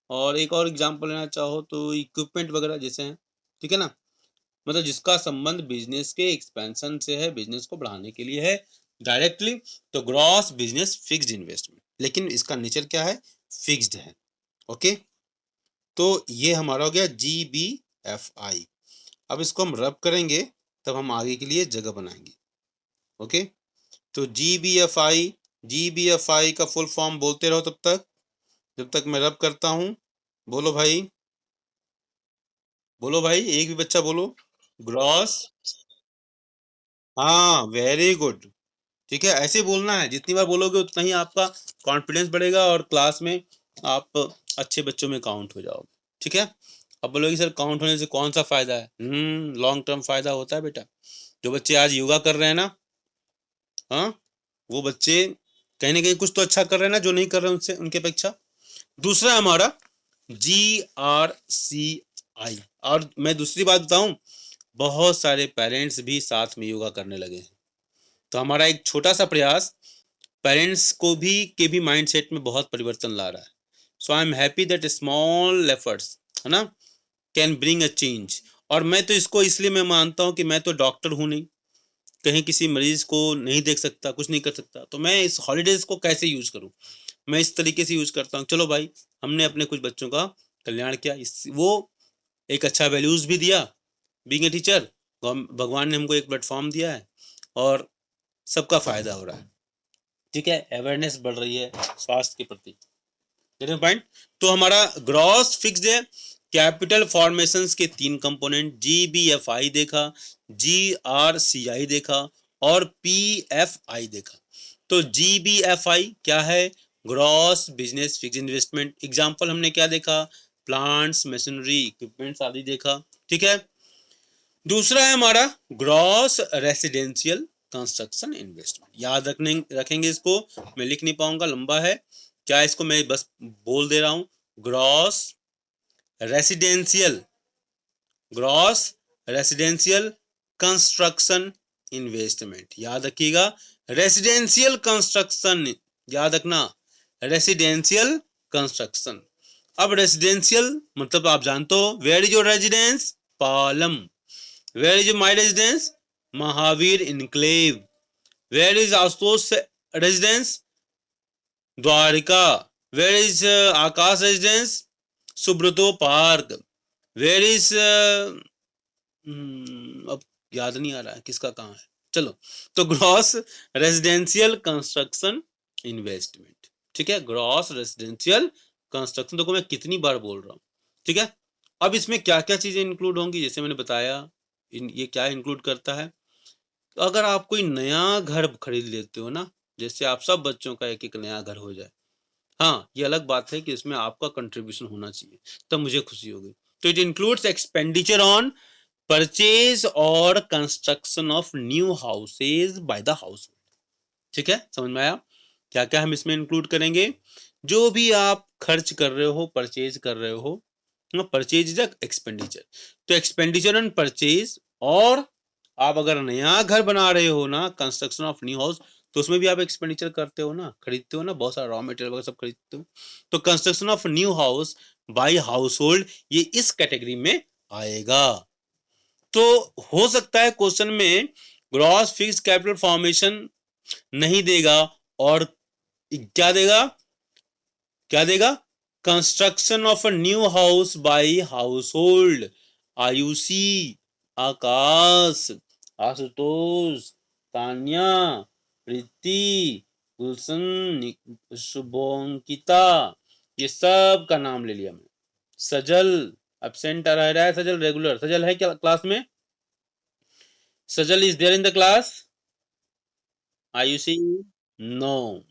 Speaker 1: और एक और एग्जांपल लेना चाहो तो इक्विपमेंट वगैरह जैसे हैं। ठीक है ना, मतलब जिसका संबंध बिजनेस के एक्सपेंशन से है, बिजनेस को बढ़ाने के लिए है डायरेक्टली, तो ग्रॉस बिजनेस फिक्स्ड इन्वेस्टमेंट, लेकिन इसका नेचर क्या है, फिक्स्ड है। ओके, तो ये हमारा हो गया GBFI। अब इसको हम रब करेंगे, तब हम आगे के लिए जगह बनाएंगे। ओके, तो GBFI का फुल फॉर्म बोलते रहो तब तक, जब तक मैं रब करता हूं, बोलो भाई, बोलो भाई, एक भी बच्चा बोलो। ग्रॉस। हाँ, वेरी गुड। ठीक है, ऐसे बोलना है, जितनी बार बोलोगे उतना ही आपका कॉन्फिडेंस बढ़ेगा और क्लास में आप अच्छे बच्चों में काउंट हो जाओगे। ठीक है। अब बोलोगे सर काउंट होने से कौन सा फायदा है? लॉन्ग टर्म फायदा होता है बेटा। जो बच्चे आज योगा कर रहे हैं ना, हाँ, वो बच्चे कहीं ना कहीं कुछ तो अच्छा कर रहे हैं ना, जो नहीं कर रहे हैं उनसे, उनके अपेक्षा। दूसरा हमारा GRCI। और मैं दूसरी बात बताऊं, बहुत सारे पेरेंट्स भी साथ में योगा करने लगे हैं। तो हमारा एक छोटा सा प्रयास पेरेंट्स को भी के भी माइंडसेट में बहुत परिवर्तन ला रहा है। So I am happy that small efforts, है ना, कैन ब्रिंग अ चेंज। और मैं तो इसको इसलिए मैं मानता हूँ कि मैं तो डॉक्टर हूँ नहीं, कहीं किसी मरीज को नहीं देख सकता, कुछ नहीं कर सकता, तो मैं इस हॉलीडेज को कैसे यूज करूँ? मैं इस तरीके से यूज करता हूँ। चलो भाई, हमने अपने कुछ बच्चों का कल्याण किया, इस वो एक अच्छा वैल्यूज भी दिया। बीइंग ए टीचर, भगवान ने हमको एक प्लेटफॉर्म दिया है और सबका फायदा हो रहा है। ठीक है, अवेयरनेस बढ़ रही है स्वास्थ्य के प्रति। पॉइंट। तो हमारा ग्रॉस फिक्स्ड है। कैपिटल फॉर्मेशंस के 3 कंपोनेंट, GBFI देखा, GRCI देखा और PFI देखा। तो GBFI क्या है? Gross business fixed investment. Example हमने क्या देखा? प्लांट्स, मशीनरी, इक्विपमेंट्स आदि देखा। ठीक है। दूसरा है हमारा ग्रॉस रेसिडेंशियल कंस्ट्रक्शन इन्वेस्टमेंट। याद रखेंगे इसको, मैं लिख नहीं पाऊंगा, लंबा है। क्या इसको मैं बस बोल दे रहा हूं, gross residential, gross residential construction investment. याद रखिएगा, रेसिडेंशियल कंस्ट्रक्शन, याद रखना, रेसिडेंशियल कंस्ट्रक्शन। अब रेसिडेंशियल मतलब आप जानते हो, where is your residence? Palam. Where is my residence? Mahavir Enclave. Where is Ashutosh residence? Dwarika. Where is Akash residence? Subrato Park. Where is अब याद नहीं आ रहा है किसका कहाँ है। चलो, तो ग्रॉस रेजिडेंशियल कंस्ट्रक्शन इन्वेस्टमेंट। ठीक है, ग्रॉस रेजिडेंशियल कंस्ट्रक्शन। देखो मैं कितनी बार बोल रहा हूँ। ठीक है। अब इसमें क्या क्या चीजें इंक्लूड होंगी, जैसे मैंने बताया, ये क्या इंक्लूड करता है? तो अगर आप कोई नया घर खरीद लेते हो ना, जैसे आप सब बच्चों का एक एक नया घर हो जाए, हाँ, ये अलग बात है कि इसमें आपका कंट्रीब्यूशन होना चाहिए, तब मुझे खुशी होगी। तो it includes expenditure on purchase और construction of new houses by the house. ठीक है, समझ में आया? क्या क्या हम इसमें इंक्लूड करेंगे? जो भी आप खर्च कर रहे हो, परचेज कर रहे हो, परचेज इज एक्सपेंडिचर। तो एक्सपेंडिचर ऑन परचेज, और आप अगर नया घर बना रहे हो ना, कंस्ट्रक्शन ऑफ न्यू हाउस, तो उसमें भी आप एक्सपेंडिचर करते हो ना, खरीदते हो ना, बहुत सारा रॉ मटेरियल वगैरह सब खरीदते हो। तो construction of new house by house hold, ये इस कैटेगरी में आएगा। तो हो सकता है क्वेश्चन में ग्रॉस फिक्स्ड कैपिटल फॉर्मेशन नहीं देगा, और क्या देगा? क्या देगा? Construction of a new house by household. Ayushi, Akash, Ashutosh, Tanya, Preeti, Gulshan, Shubhonkita, ये सब का नाम ले लिया मैंने। सजल एब्सेंट रह रहा है, सजल रेगुलर, सजल है क्या क्लास में? Sajal is there in the class? Ayushi, no,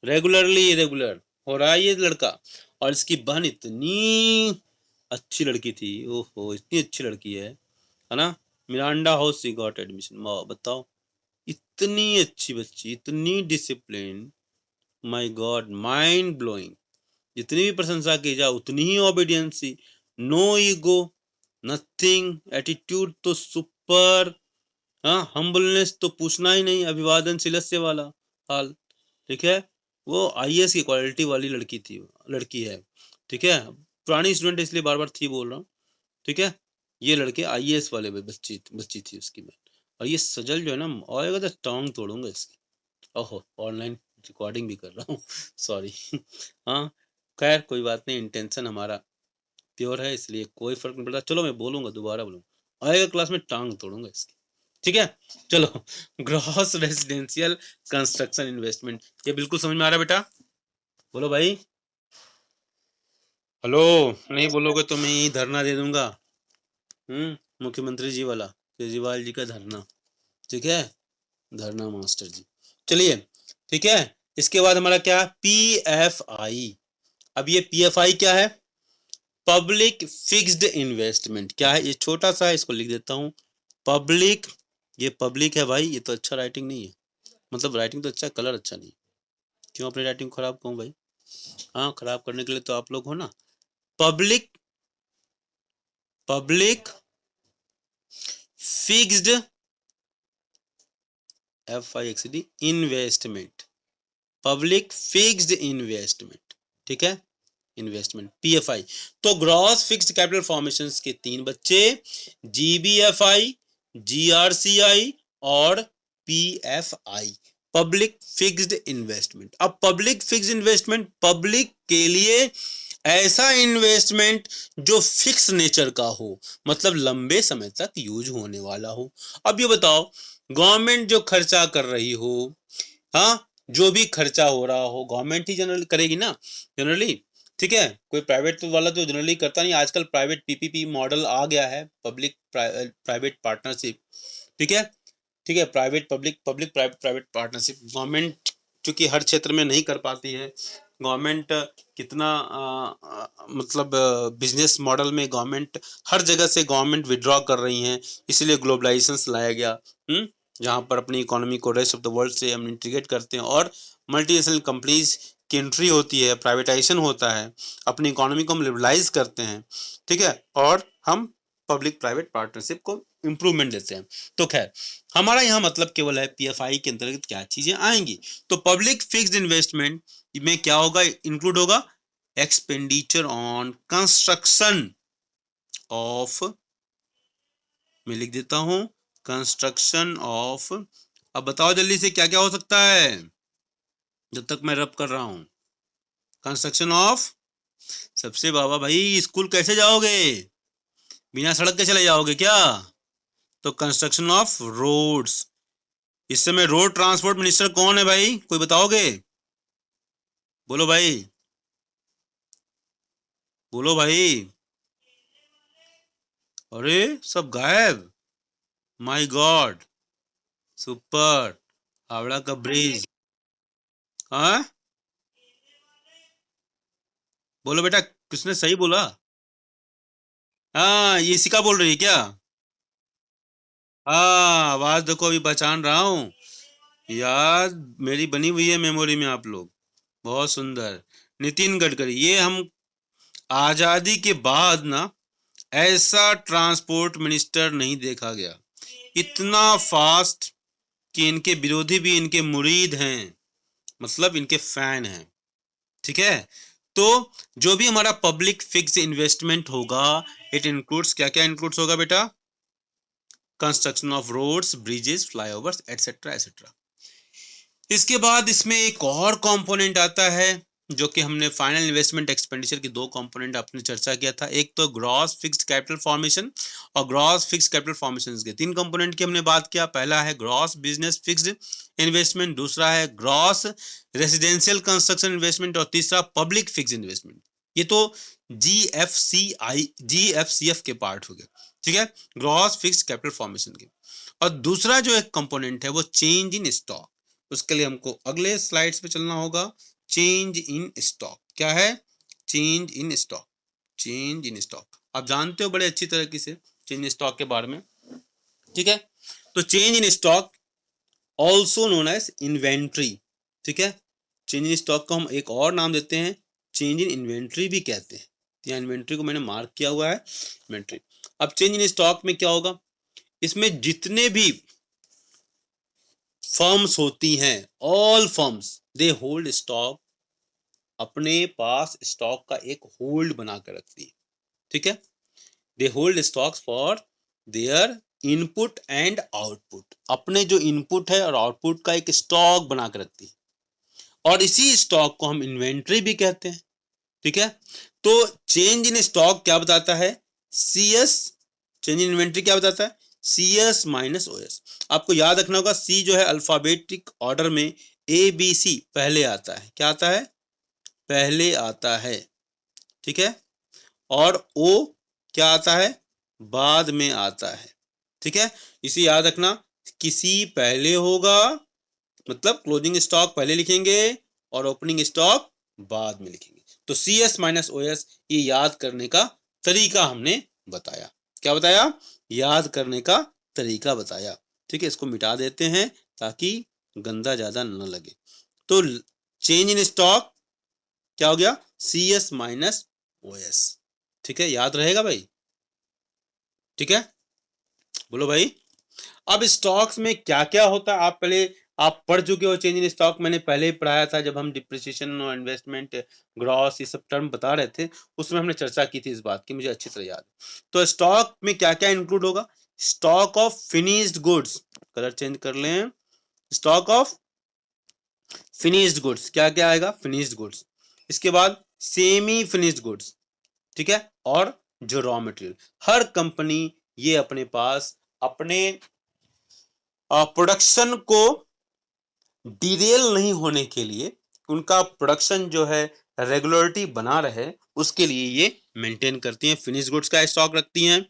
Speaker 1: regularly irregular हो रहा है ये लड़का। और इसकी बहन इतनी अच्छी लड़की थी, ओहो इतनी अच्छी लड़की है ना। मिरांडा हाउस सी गॉट एडमिशन, बताओ, इतनी अच्छी बच्ची, इतनी discipline, my God, mind blowing. जितनी भी प्रशंसा की जाए उतनी ही ओबीडियंसी, नो ईगो, नथिंग, एटीट्यूड तो सुपर, हाँ, हम्बलनेस तो पूछना ही नहीं, अभिवादनशील से वाला हाल। ठीक है, वो आईएएस की क्वालिटी वाली लड़की थी, लड़की है। ठीक है, पुरानी स्टूडेंट इसलिए बार बार थी बोल रहा हूँ। ठीक है, ये लड़के आईएएस वाले बच्ची बच्ची थी उसकी मैं। और ये सजल जो है ना, आएगा तो टांग तोड़ूंगा इसकी। ओहो, ऑनलाइन रिकॉर्डिंग भी कर रहा हूँ सॉरी हाँ, खैर कोई बात नहीं, इंटेंशन हमारा प्योर है, इसलिए कोई फर्क नहीं पड़ता। चलो मैं बोलूंगा, दोबारा बोलूंगा, आएगा क्लास में टांग तोड़ूंगा इसकी। ठीक है, चलो, ग्रॉस रेजिडेंशियल कंस्ट्रक्शन इन्वेस्टमेंट, ये बिल्कुल समझ में आ रहा है बेटा? बोलो भाई, हेलो, नहीं बोलोगे तो मैं यही धरना दे दूंगा। मुख्यमंत्री जी वाला, केजरीवाल जी का धरना। ठीक है, धरना मास्टर जी। चलिए, ठीक है। इसके बाद हमारा क्या, PFI। अब ये PFI क्या है? Public fixed investment. क्या है? ये छोटा सा है, इसको लिख देता हूँ। पब्लिक, ये पब्लिक है भाई, ये तो अच्छा राइटिंग नहीं है। मतलब राइटिंग तो अच्छा, कलर अच्छा नहीं। क्यों अपनी राइटिंग खराब कहूँ भाई? हाँ, खराब करने के लिए तो आप लोग हो ना। Public, public fixed, FIXD investment. Public fixed investment. ठीक है, इन्वेस्टमेंट PFI। तो ग्रॉस फिक्स्ड कैपिटल फॉर्मेशंस के 3 बच्चे, GBFI, GRCI और PFI, पब्लिक फिक्स्ड इन्वेस्टमेंट। अब पब्लिक फिक्स्ड इन्वेस्टमेंट, पब्लिक के लिए ऐसा इन्वेस्टमेंट जो फिक्स नेचर का हो, मतलब लंबे समय तक यूज होने वाला हो। अब ये बताओ, गवर्नमेंट जो खर्चा कर रही हो, हाँ, जो भी खर्चा हो रहा हो गवर्नमेंट ही जनरली करेगी ना, जनरली। ठीक है, कोई प्राइवेट वाला तो जनरली करता नहीं। आजकल प्राइवेट PPP मॉडल आ गया है, पब्लिक प्राइवेट पार्टनरशिप। ठीक है, ठीक है, private public, public private, private partnership. Government चूंकि हर क्षेत्र में नहीं कर पाती है, गवर्नमेंट कितना मतलब बिजनेस मॉडल में गवर्नमेंट हर जगह से गवर्नमेंट विड्रॉ कर रही हैं, इसलिए ग्लोबलाइजेशन लाया गया। जहाँ पर अपनी इकोनॉमी को रेस्ट ऑफ द वर्ल्ड से हम इंटीग्रेट करते हैं और मल्टीनेशनल कंपनीज की एंट्री होती है, प्राइवेटाइजेशन होता है, अपनी इकोनॉमी को हम लिबरलाइज करते हैं। ठीक है, और हम पब्लिक प्राइवेट पार्टनरशिप को इम्प्रूवमेंट देते हैं। तो खैर, हमारा यहाँ मतलब केवल है PFI के अंतर्गत क्या चीजें आएंगी। तो पब्लिक फिक्स्ड इन्वेस्टमेंट में क्या होगा, इंक्लूड होगा एक्सपेंडिचर ऑन कंस्ट्रक्शन ऑफ, मैं लिख देता हूं, कंस्ट्रक्शन ऑफ। अब बताओ जल्दी से क्या क्या हो सकता है जब तक मैं रब कर रहा हूं। कंस्ट्रक्शन ऑफ, सबसे बाबा भाई स्कूल कैसे जाओगे, बिना सड़क के चले जाओगे क्या? तो कंस्ट्रक्शन ऑफ रोड्स। इस समय रोड ट्रांसपोर्ट मिनिस्टर कौन है भाई, कोई बताओगे? बोलो भाई, बोलो भाई। अरे सब गायब, माय गॉड, सुपर, हावड़ा का ब्रिज। हाँ, बोलो बेटा, किसने सही बोला? हाँ, ये इसी का बोल रही है क्या? हाँ, आवाज देखो, अभी पहचान रहा हूँ। याद मेरी बनी हुई है मेमोरी में आप लोग, बहुत सुंदर। नितिन गडकरी। ये हम आजादी के बाद ना ऐसा ट्रांसपोर्ट मिनिस्टर नहीं देखा गया, इतना फास्ट कि इनके विरोधी भी इनके मुरीद हैं, मतलब इनके फैन हैं। ठीक है, तो जो भी हमारा पब्लिक फिक्स इन्वेस्टमेंट होगा, इट इंक्लूड्स, क्या क्या इंक्लूड्स होगा बेटा? Construction of roads, bridges, flyovers, etcetera etcetera. इसके बाद इसमें एक और कंपोनेंट आता है, जो कि हमने फाइनल इन्वेस्टमेंट एक्सपेंडिचर की 2 कंपोनेंट आपने चर्चा किया था। एक तो ग्रॉस फिक्स्ड कैपिटल फॉर्मेशन, और ग्रॉस फिक्स्ड कैपिटल फॉर्मेशन के 3 कंपोनेंट की हमने बात किया। पहला है ग्रॉस बिजनेस फिक्स्ड इन्वेस्टमेंट, दूसरा है ग्रॉस रेसिडेंशियल कंस्ट्रक्शन इन्वेस्टमेंट, और तीसरा पब्लिक फिक्स्ड इन्वेस्टमेंट। ये तो GFCF के पार्ट हो गए। ठीक है, ग्रॉस फिक्स्ड कैपिटल फॉर्मेशन के। और दूसरा जो एक कंपोनेंट है वो चेंज इन स्टॉक। उसके लिए हमको अगले स्लाइड्स पे चलना होगा। चेंज इन स्टॉक क्या है? Change in stock, change in stock आप जानते हो बड़े अच्छी तरीके से चेंज इन स्टॉक के बारे में। ठीक है, तो change in stock also known as inventory. ठीक है, चेंज इन स्टॉक को हम एक और नाम देते हैं, चेंज इन इन्वेंट्री भी कहते हैं। यहाँ इन्वेंट्री को मैंने मार्क किया हुआ है, इन्वेंट्री। अब चेंज इन स्टॉक में क्या होगा, इसमें जितने भी फर्म्स होती हैं, all firms they hold stock, अपने पास स्टॉक का एक होल्ड बना कर रखती है। ठीक है, they hold stocks for their input and output, अपने जो इनपुट है और आउटपुट का एक स्टॉक बना कर रखती है, और इसी स्टॉक को हम इन्वेंट्री भी कहते हैं। ठीक है, तो चेंज इन स्टॉक क्या बताता है? CS, चेंज इन इन्वेंट्री क्या बताता है? CS minus OS। आपको याद रखना होगा, C जो है अल्फाबेटिक ऑर्डर में ABC पहले आता है। क्या आता है? पहले आता है। ठीक है, और ओ क्या आता है, बाद में आता है। ठीक है, इसे याद रखना, किसी पहले होगा, मतलब क्लोजिंग स्टॉक पहले लिखेंगे और ओपनिंग स्टॉक बाद में लिखेंगे। तो C S minus O S, ये याद करने का तरीका हमने बताया। क्या बताया, याद करने का तरीका बताया। ठीक है, इसको मिटा देते हैं ताकि गंदा ज्यादा न लगे। तो चेंज इन स्टॉक क्या हो गया, C S minus O S. ठीक है, याद रहेगा भाई। ठीक है, बोलो भाई। अब स्टॉक्स में क्या क्या होता है, आप पहले आप पढ़ चुके हो। चेंज इन स्टॉक मैंने पहले ही पढ़ाया था, जब हम डिप्रिसिएशन और इन्वेस्टमेंट, ग्रॉस, ये सब टर्म बता रहे थे, उसमें हमने चर्चा की थी इस बात की, मुझे अच्छी तरह याद है। तो स्टॉक में क्या क्या इंक्लूड होगा, stock of finished goods, colour change कर लें, स्टॉक ऑफ फिनिश्ड गुड्स, क्या क्या आएगा, फिनिश्ड गुड्स। इसके बाद सेमी फिनिश्ड गुड्स, ठीक है, और जो रॉ मटेरियल, हर कंपनी ये अपने पास अपने प्रोडक्शन को डिरेल नहीं होने के लिए, उनका प्रोडक्शन जो है रेगुलरिटी बना रहे, उसके लिए ये मेंटेन करती हैं। फिनिश गुड्स का स्टॉक रखती हैं,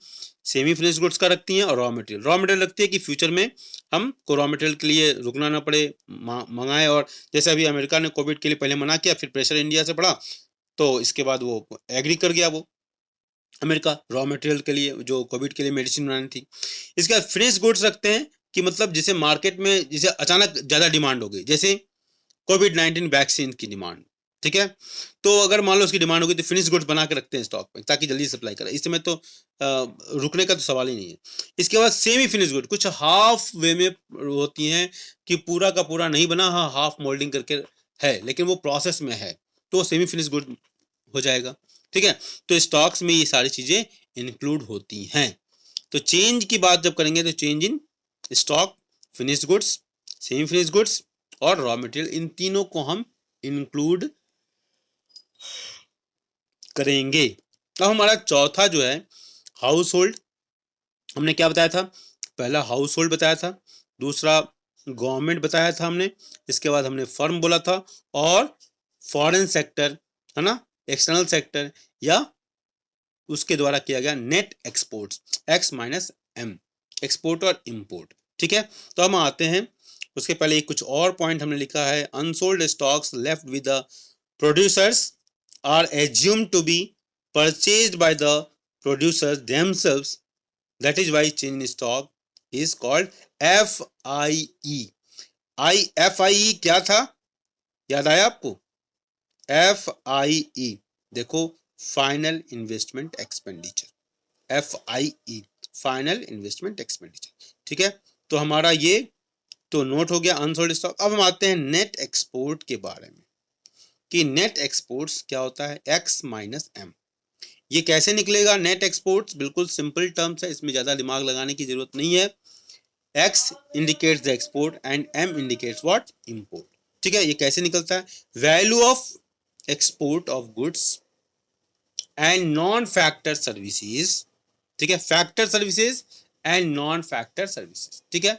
Speaker 1: सेमी फिनिश गुड्स का रखती हैं, और रॉ मटेरियल रखती है कि फ्यूचर में हम को रॉ मटेरियल के लिए रुकना ना पड़े, मंगाए। और जैसे अभी अमेरिका ने कोविड के लिए पहले मना किया, फिर प्रेशर इंडिया से पड़ा, तो इसके बाद वो एग्री कर गया, वो अमेरिका, रॉ मटेरियल के लिए, जो कोविड के लिए मेडिसिन बनानी थी। इसके बाद फिनिश गुड्स रखते हैं कि मतलब जिसे मार्केट में जिसे अचानक ज्यादा डिमांड हो गई, जैसे कोविड-19 वैक्सीन की डिमांड। ठीक है, तो अगर मान लो उसकी डिमांड होगी तो फिनिश गुड्स बना के रखते हैं स्टॉक में, ताकि जल्दी सप्लाई करें। इस समय तो रुकने का तो सवाल ही नहीं है। इसके बाद सेमी फिनिश गुड, कुछ हाफ वे में होती हैं कि पूरा का पूरा नहीं बना, हाँ हाफ मोल्डिंग करके है, लेकिन वो प्रोसेस में है, तो सेमी फिनिश गुड हो जाएगा। ठीक है, तो स्टॉक्स में ये सारी चीजें इंक्लूड होती हैं। तो चेंज की बात जब करेंगे तो change in stock, finished goods, semi finished goods और रॉ मटेरियल, इन तीनों को हम इंक्लूड करेंगे। अब हमारा चौथा जो है हाउस होल्ड, हमने क्या बताया था, पहला हाउस होल्ड बताया था, दूसरा गवर्नमेंट बताया था हमने, इसके बाद हमने फर्म बोला था, और फॉरेन सेक्टर, है ना, एक्सटर्नल सेक्टर, या उसके द्वारा किया गया net exports, X minus M, export और इंपोर्ट। ठीक है, तो हम आते हैं, उसके पहले कुछ और पॉइंट हमने लिखा है। Unsold stocks left with the producers are assumed to be purchased by the producers themselves, that is why change in stock is called FIE। FIE क्या था, याद आया आपको, FIE, देखो, final investment expenditure, FIE, final investment expenditure. ठीक है, तो हमारा ये तो नोट हो गया अनसोल्ड स्टॉक। अब हम आते हैं नेट एक्सपोर्ट के बारे में, कि नेट एक्सपोर्ट्स क्या होता है, एक्स माइनस एम। ये कैसे निकलेगा नेट एक्सपोर्ट्स, बिल्कुल सिंपल टर्म्स है, इसमें ज्यादा दिमाग लगाने की जरूरत नहीं है। X indicates the export and M indicates what, import. ठीक है, ये कैसे निकलता है, value of export of goods and non factor services. ठीक है, factor services and non factor services. ठीक है,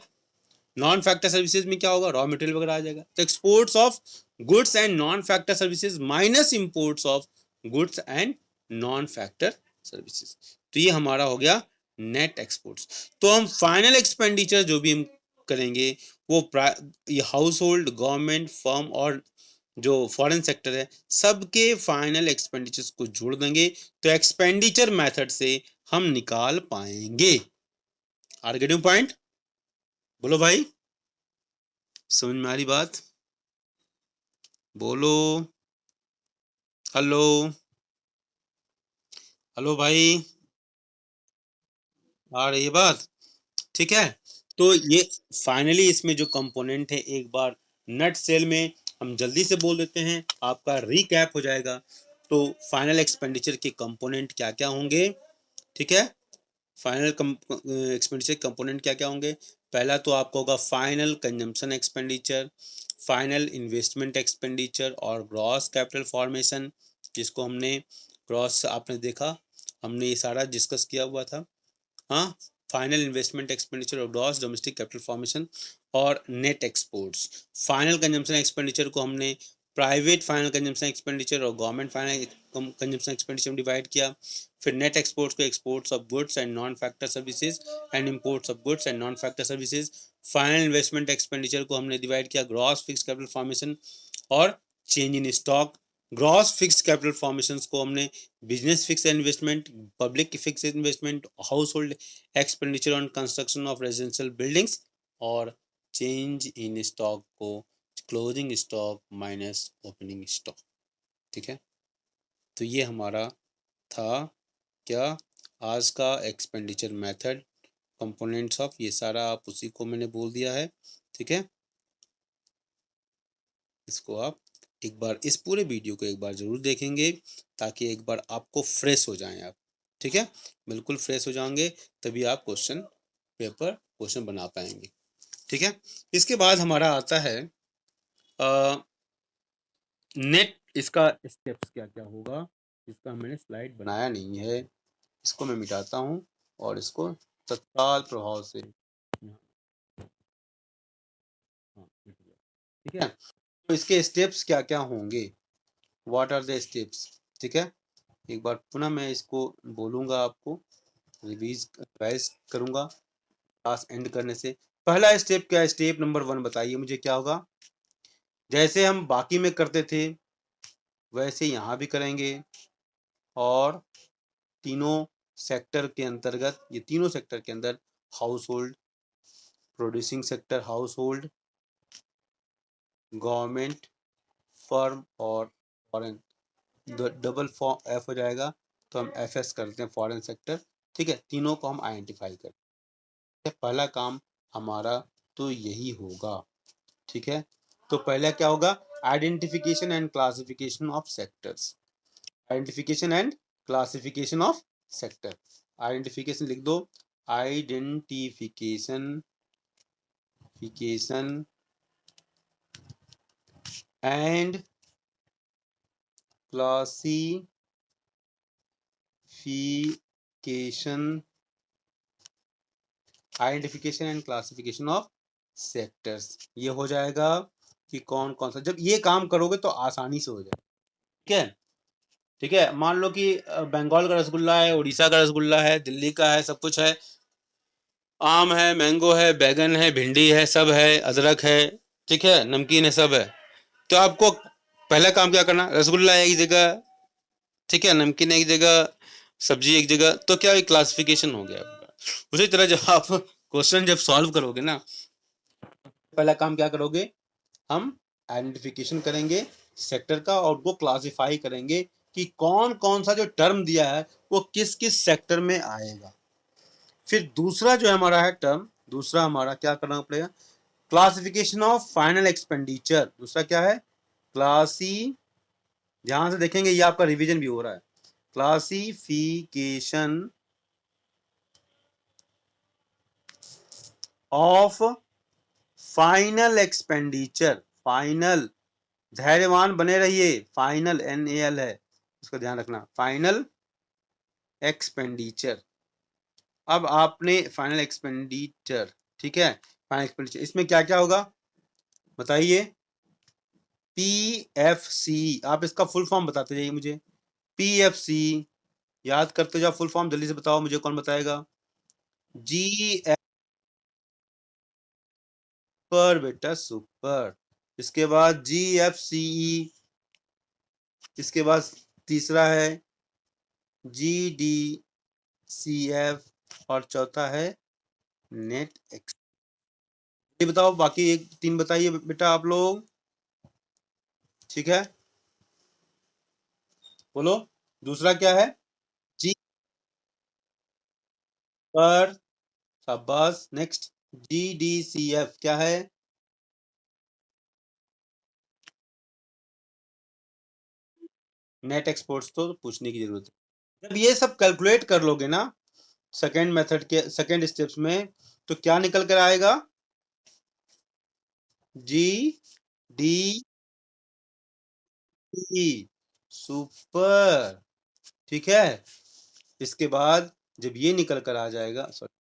Speaker 1: नॉन फैक्टर सर्विसेज में क्या होगा, रॉ मटेरियल वगैरह आ जाएगा। तो exports of goods and non factor services minus imports of goods and non factor services, तो ये हमारा हो गया नेट एक्सपोर्ट्स। तो हम फाइनल एक्सपेंडिचर जो भी हम करेंगे, वो ये हाउस होल्ड, गवर्नमेंट, फर्म और जो फॉरेन सेक्टर है, सबके फाइनल एक्सपेंडिचर्स को जोड़ देंगे, तो एक्सपेंडिचर मेथड से हम निकाल पाएंगे। आर गेटिंग पॉइंट, बोलो भाई, समझ में आ रही बात, बोलो, हेलो, हेलो भाई, आ रही है बात। ठीक है, तो ये फाइनली इसमें जो कंपोनेंट है, एक बार नट सेल में हम जल्दी से बोल देते हैं, आपका रिकैप हो जाएगा। तो फाइनल एक्सपेंडिचर के कंपोनेंट क्या क्या होंगे, ठीक है, फाइनल एक्सपेंडिचर कंपोनेंट क्या क्या होंगे। पहला तो आपको होगा final consumption expenditure, final investment expenditure और ग्रॉस कैपिटल फॉर्मेशन, जिसको हमने ग्रॉस, आपने देखा हमने ये सारा डिस्कस किया हुआ था। हाँ, फाइनल इन्वेस्टमेंट एक्सपेंडिचर और ग्रॉस डोमेस्टिक कैपिटल फॉर्मेशन और net exports. Final consumption expenditure को हमने प्राइवेट फाइनल कंजम्पशन एक्सपेंडिचर और गवर्नमेंट फाइनल कंजम्पशन एक्सपेंडिचर में डिवाइड किया। फिर नेट एक्सपोर्ट्स को exports of goods and non factor services and imports of goods and non factor services. Final investment expenditure को हमने divide किया ग्रॉस फिक्स कैपिटल फॉर्मेशन और change in stock. Gross fix capital formation को हमने business fix investment, public fix investment, house hold expenditure on construction of residential buildings, और change in stock को closing stock minus opening stock. ठीक है, तो ये हमारा था क्या आज का एक्सपेंडिचर मेथड, कंपोनेंट्स ऑफ, ये सारा आप उसी को मैंने बोल दिया है। ठीक है, इसको आप एक बार इस पूरे वीडियो को एक बार जरूर देखेंगे ताकि एक बार आपको फ्रेश हो जाएं आप। ठीक है, बिल्कुल फ्रेश हो जाएंगे तभी आप क्वेश्चन बना पाएंगे। ठीक है, इसके बाद हमारा आता है नेट, इसका स्टेप्स क्या क्या होगा, इसका मैंने स्लाइड बनाया नहीं है, इसको मैं मिटाता हूँ और इसको तत्काल प्रभाव से, ठीक है। तो इसके स्टेप्स क्या क्या होंगे, व्हाट आर द स्टेप्स। ठीक है, एक बार पुनः मैं इसको बोलूँगा, आपको रिवाइज करूँगा क्लास एंड करने से। पहला स्टेप क्या है, स्टेप नंबर 1 बताइए मुझे क्या होगा। जैसे हम बाकी में करते थे वैसे यहाँ भी करेंगे, और तीनों सेक्टर के अंतर्गत, ये तीनों सेक्टर के अंदर house hold, producing sector house hold, government firm और फॉरेन, डबल फॉर्म एफ हो जाएगा तो हम एफ एस करते हैं, फॉरेन सेक्टर। ठीक है, तीनों को हम आइडेंटिफाई करते हैं, पहला काम हमारा तो यही होगा। ठीक है, तो पहला क्या होगा, identification and classification of sectors, identification and classification of sector. Identification लिख दो, identification and classification, identification and classification of sectors, ये हो जाएगा कि कौन कौन सा, जब ये काम करोगे तो आसानी से हो जाएगा। ठीक है, ठीक है, मान लो कि बंगाल का रसगुल्ला है, उड़ीसा का रसगुल्ला है, दिल्ली का है, सब कुछ है, आम है, मैंगो है, बैगन है, भिंडी है, सब है, अदरक है, ठीक है, नमकीन है, सब है। तो आपको पहला काम क्या करना, रसगुल्ला एक जगह, ठीक है, नमकीन एक जगह, सब्जी एक जगह, तो क्या क्लासिफिकेशन हो गया आपका। उसी तरह जब आप क्वेश्चन जब सॉल्व करोगे ना, पहला काम क्या करोगे, हम आइडेंटिफिकेशन करेंगे सेक्टर का और वो क्लासिफाई करेंगे कि कौन कौन सा जो टर्म दिया है वो किस किस सेक्टर में आएगा। फिर दूसरा जो हमारा है टर्म, दूसरा हमारा क्या करना पड़ेगा, क्लासिफिकेशन ऑफ फाइनल एक्सपेंडिचर। दूसरा क्या है, क्लासी, ध्यान से देखेंगे ये आपका रिवीजन भी हो रहा है, classification of final expenditure, final, धैर्यवान बने रहिए, फाइनल NAL है, इसको ध्यान रखना, फाइनल एक्सपेंडिचर। अब आपने फाइनल एक्सपेंडिचर, ठीक है, फाइनल एक्सपेंडिचर, इसमें क्या क्या होगा बताइए, PFC, आप इसका फुल फॉर्म बताते जाइए मुझे, PFC याद करते जाओ, फुल फॉर्म जल्दी से बताओ मुझे, कौन बताएगा, GF पर बेटा, सुपर, इसके बाद GFCE, इसके बाद तीसरा है GDCF, और चौथा है नेट एक्स। ये बताओ, बाकी एक तीन बताइए बेटा आप लोग, ठीक है, बोलो, दूसरा क्या है, जी पर, शाबाश, नेक्स्ट, GDCF क्या है, नेट एक्सपोर्ट्स, तो पूछने की जरूरत है। जब ये सब कैलकुलेट कर लोगे ना सेकेंड मेथड के सेकेंड स्टेप्स में, तो क्या निकल कर आएगा, GDE, सुपर, ठीक है। इसके बाद जब ये निकल कर आ जाएगा, सॉरी,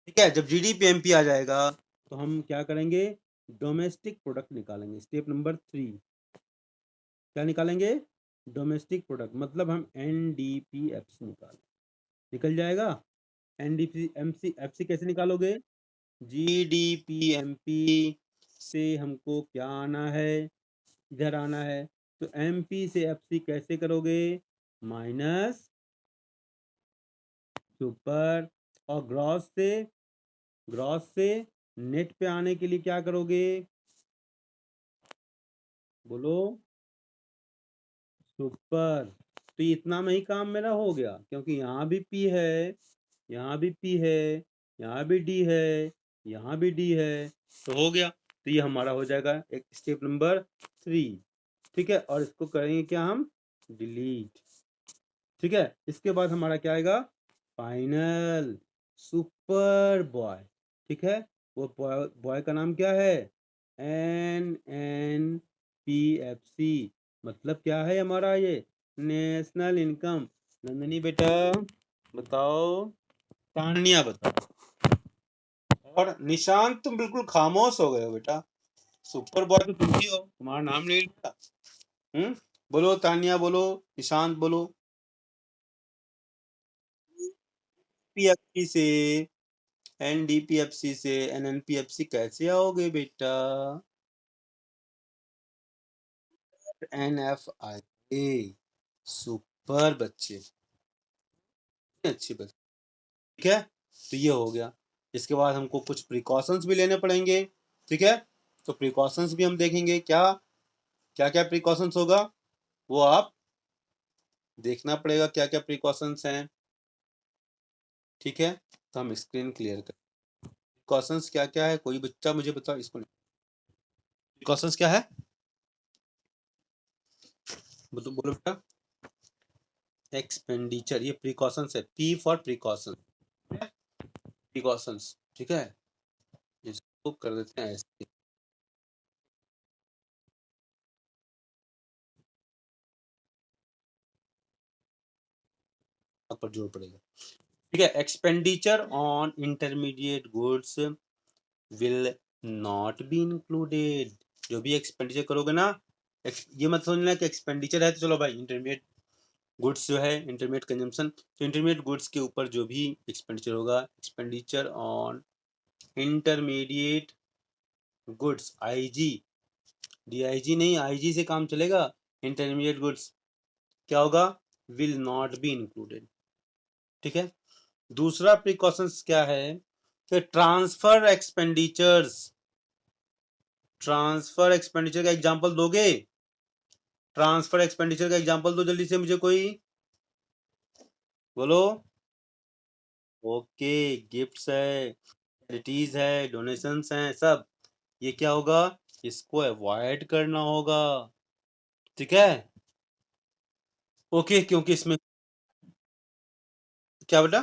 Speaker 1: ठीक है, जब GDPMP आ जाएगा तो हम क्या करेंगे, डोमेस्टिक प्रोडक्ट निकालेंगे। स्टेप नंबर 3 क्या निकालेंगे? डोमेस्टिक प्रोडक्ट, मतलब हम NDPFC निकल जाएगा। NDPFC कैसे निकालोगे? GDPMP से हमको क्या आना है? इधर आना है। तो MP से FC कैसे करोगे? माइनस सुपर, और ग्रॉस से नेट पे आने के लिए क्या करोगे? बोलो। सुपर। तो इतना में ही काम मेरा हो गया, क्योंकि यहाँ भी P है, यहाँ भी P है, यहाँ भी D है, यहाँ भी D है, तो हो गया। तो ये हमारा हो जाएगा एक स्टेप नंबर 3। ठीक है, और इसको करेंगे क्या हम? डिलीट। ठीक है, इसके बाद हमारा क्या आएगा? Final super boy. ठीक है, वो बॉय का नाम क्या है? NNPFC, मतलब क्या है हमारा ये? National income. नंदनी बेटा बताओ, तान्या बताओ, और निशांत तुम बिल्कुल खामोश हो गए हो बेटा। सुपर बॉय तो तुम ही हो, तुम्हारा नाम नहीं लिया। बोलो तान्या, बोलो निशांत, बोलो। पीएफसी से, NDPFC से NNPFC कैसे आओगे बेटा? NFIA। सुपर बच्चे, अच्छी बच्चे। ठीक है, तो ये हो गया। इसके बाद हमको कुछ प्रिकॉशंस भी लेने पड़ेंगे। ठीक है, तो प्रिकॉशंस भी हम देखेंगे, क्या क्या क्या प्रिकॉशंस होगा वो आप देखना पड़ेगा, क्या क्या प्रिकॉशंस हैं। ठीक है, तो हम स्क्रीन क्लियर कर, प्रिकॉशंस क्या क्या है, कोई बच्चा मुझे बताओ इसको। प्रिकॉशंस क्या है? बोलो बोलो बेटा। एक्सपेंडिचर, ये प्रिकॉशंस है, P फॉर प्रिकॉशन, प्रिकॉशंस। ठीक है, इसको कर देते हैं ऐसे, पर जोर पड़ेगा। ठीक है, expenditure on intermediate goods will not be included. जो भी एक्सपेंडिचर करोगे ना, ये मत समझना कि एक्सपेंडिचर है तो चलो भाई इंटरमीडिएट गुड्स जो है, इंटरमीडिएट कंजम्पशन, तो इंटरमीडिएट गुड्स के ऊपर जो भी एक्सपेंडिचर होगा, expenditure on intermediate goods, IG, DIG नहीं, IG से काम चलेगा। इंटरमीडिएट गुड्स क्या होगा? Will not be included. ठीक है, दूसरा प्रिकॉशंस क्या है कि ट्रांसफर एक्सपेंडिचर्स, ट्रांसफर एक्सपेंडिचर का एग्जांपल दोगे? ट्रांसफर एक्सपेंडिचर का एग्जांपल दो जल्दी से मुझे कोई, बोलो। ओके, गिफ्ट्स है, चैरिटीज है, डोनेशंस हैं, सब ये क्या होगा? इसको अवॉइड करना होगा। ठीक है, ओके, क्योंकि इसमें क्या बेटा?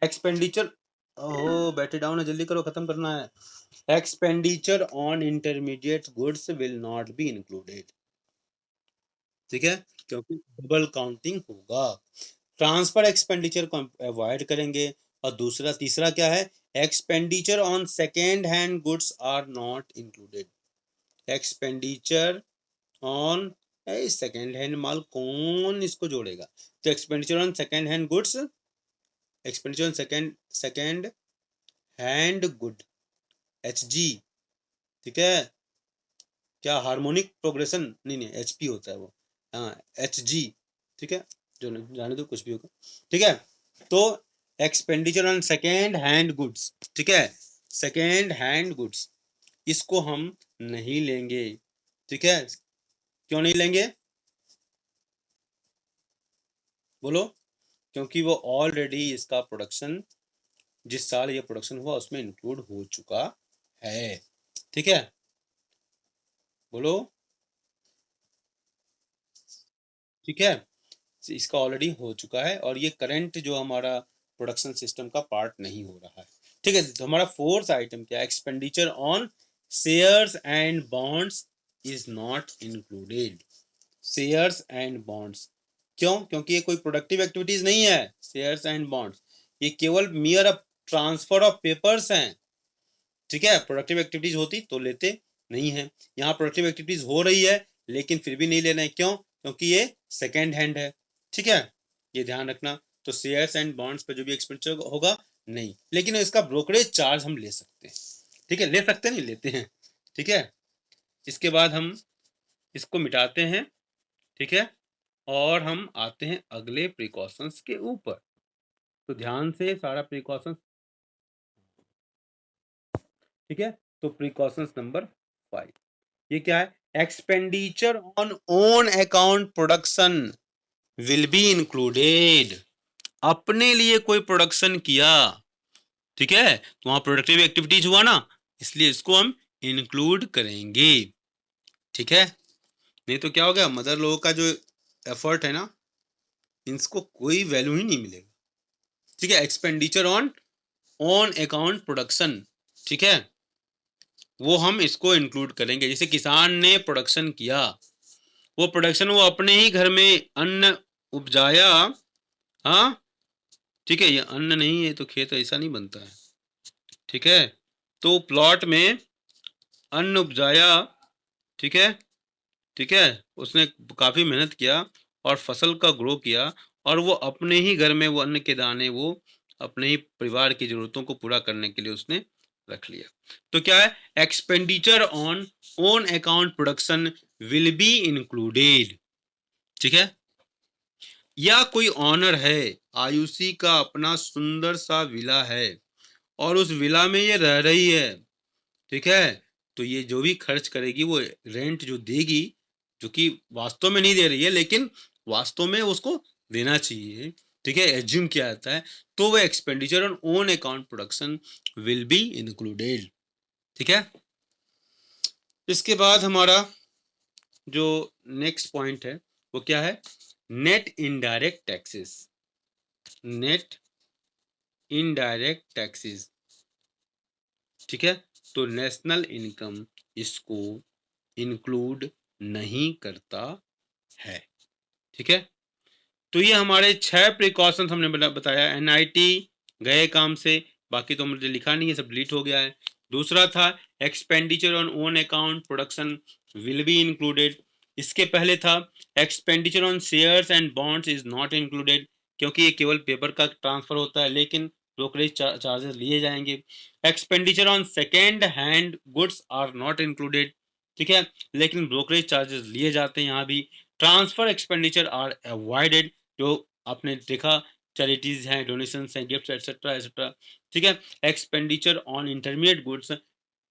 Speaker 1: एक्सपेंडिचर, ओहो बैठे डाउन है, जल्दी करो, खत्म करना है। Expenditure on intermediate goods will not be included. ठीक है, क्योंकि डबल काउंटिंग होगा। ट्रांसफर एक्सपेंडिचर को अवॉइड करेंगे। और दूसरा तीसरा क्या है? Expenditure on second hand goods are not included. Expenditure on, second hand माल कौन इसको जोड़ेगा? तो expenditure on second hand goods, expenditure on second hand good, HG। ठीक है, क्या हार्मोनिक प्रोग्रेशन, नहीं नहीं HP होता है वो, हाँ HG। ठीक है, जो जाने दो, कुछ भी होगा। ठीक है, तो expenditure on second hand goods, ठीक है, सेकेंड हैंड गुड्स, इसको हम नहीं लेंगे। ठीक है, क्यों नहीं लेंगे? बोलो। क्योंकि वो ऑलरेडी इसका प्रोडक्शन, जिस साल ये प्रोडक्शन हुआ उसमें इंक्लूड हो चुका है। ठीक है, बोलो। ठीक है, इसका ऑलरेडी हो चुका है, और ये करंट जो हमारा प्रोडक्शन सिस्टम का पार्ट नहीं हो रहा है। ठीक है, तो हमारा फोर्थ आइटम क्या है? Expenditure on shares and bonds is not included. Shares and bonds, क्यों? क्योंकि ये कोई प्रोडक्टिव एक्टिविटीज नहीं है। शेयर्स एंड बॉन्ड्स ये केवल मियर अ ट्रांसफर ऑफ पेपर्स हैं, ठीक है। प्रोडक्टिव एक्टिविटीज होती तो लेते नहीं है, यहाँ प्रोडक्टिव एक्टिविटीज हो रही है लेकिन फिर भी नहीं लेना है, क्यों? क्योंकि ये सेकेंड हैंड है, ठीक है, ये ध्यान रखना। तो शेयर्स एंड बॉन्ड्स पे जो भी एक्सपेंडिचर होगा नहीं, लेकिन इसका ब्रोकरेज चार्ज हम ले सकते हैं, ठीक है, ले सकते नहीं, लेते हैं, ठीक है। इसके बाद हम इसको मिटाते हैं, ठीक है, और हम आते हैं अगले प्रिकॉशंस के ऊपर। तो ध्यान से सारा प्रिकॉशंस, ठीक है। तो प्रिकॉशंस नंबर 5, ये क्या है? Expenditure on own account production will be included. अपने लिए कोई प्रोडक्शन किया, ठीक है, तो वहां प्रोडक्टिव एक्टिविटीज हुआ ना, इसलिए इसको हम इंक्लूड करेंगे, ठीक है। नहीं तो क्या हो गया, मदर लोगों का जो एफर्ट है ना, इनको कोई वैल्यू ही नहीं मिलेगा, ठीक है। Expenditure on on account production, ठीक है, वो हम इसको इंक्लूड करेंगे। जैसे किसान ने प्रोडक्शन किया, वो प्रोडक्शन वो अपने ही घर में अन्न उपजाया, हाँ, ठीक है, ये अन्न नहीं है तो खेत ऐसा नहीं बनता है, ठीक है। तो प्लॉट में अन्न उपजाया, ठीक है, ठीक है, उसने काफी मेहनत किया और फसल का ग्रो किया, और वो अपने ही घर में वो अन्न के दाने वो अपने ही परिवार की जरूरतों को पूरा करने के लिए उसने रख लिया। तो क्या है, expenditure on own account production will be included, ठीक है। या कोई ऑनर है, आयुषी का अपना सुंदर सा विला है और उस विला में ये रह रही है, ठीक है, तो ये जो भी खर्च करेगी वो रेंट जो देगी, जो कि वास्तव में नहीं दे रही है लेकिन वास्तव में उसको देना चाहिए, ठीक है, एज्यूम किया जाता है, तो वो expenditure on own account production will be included, ठीक है। इसके बाद हमारा जो नेक्स्ट पॉइंट है वो क्या है, net indirect taxes, net indirect taxes, ठीक है। तो नेशनल इनकम इसको इंक्लूड नहीं करता है, ठीक है। तो ये हमारे 6 प्रिकॉशंस हमने बताया। एनआईटी गए काम से, बाकी तो मुझे लिखा नहीं है, सब डिलीट हो गया है। दूसरा था expenditure on own account production will be included. इसके पहले था expenditure on shares and bonds is not included, क्योंकि ये केवल पेपर का ट्रांसफर होता है लेकिन ब्रोकरेज चार्जेस लिए जाएंगे। Expenditure on second hand goods are not included, ठीक है, लेकिन ब्रोकरेज चार्जेस लिए जाते हैं यहाँ भी। ट्रांसफर एक्सपेंडिचर आर अवॉइडेड, जो आपने देखा चैरिटीज हैं, डोनेशन हैं, गिफ्ट एक्सेट्रा एक्सेट्रा, ठीक है। एक्सपेंडिचर ऑन इंटरमीडिएट गुड्स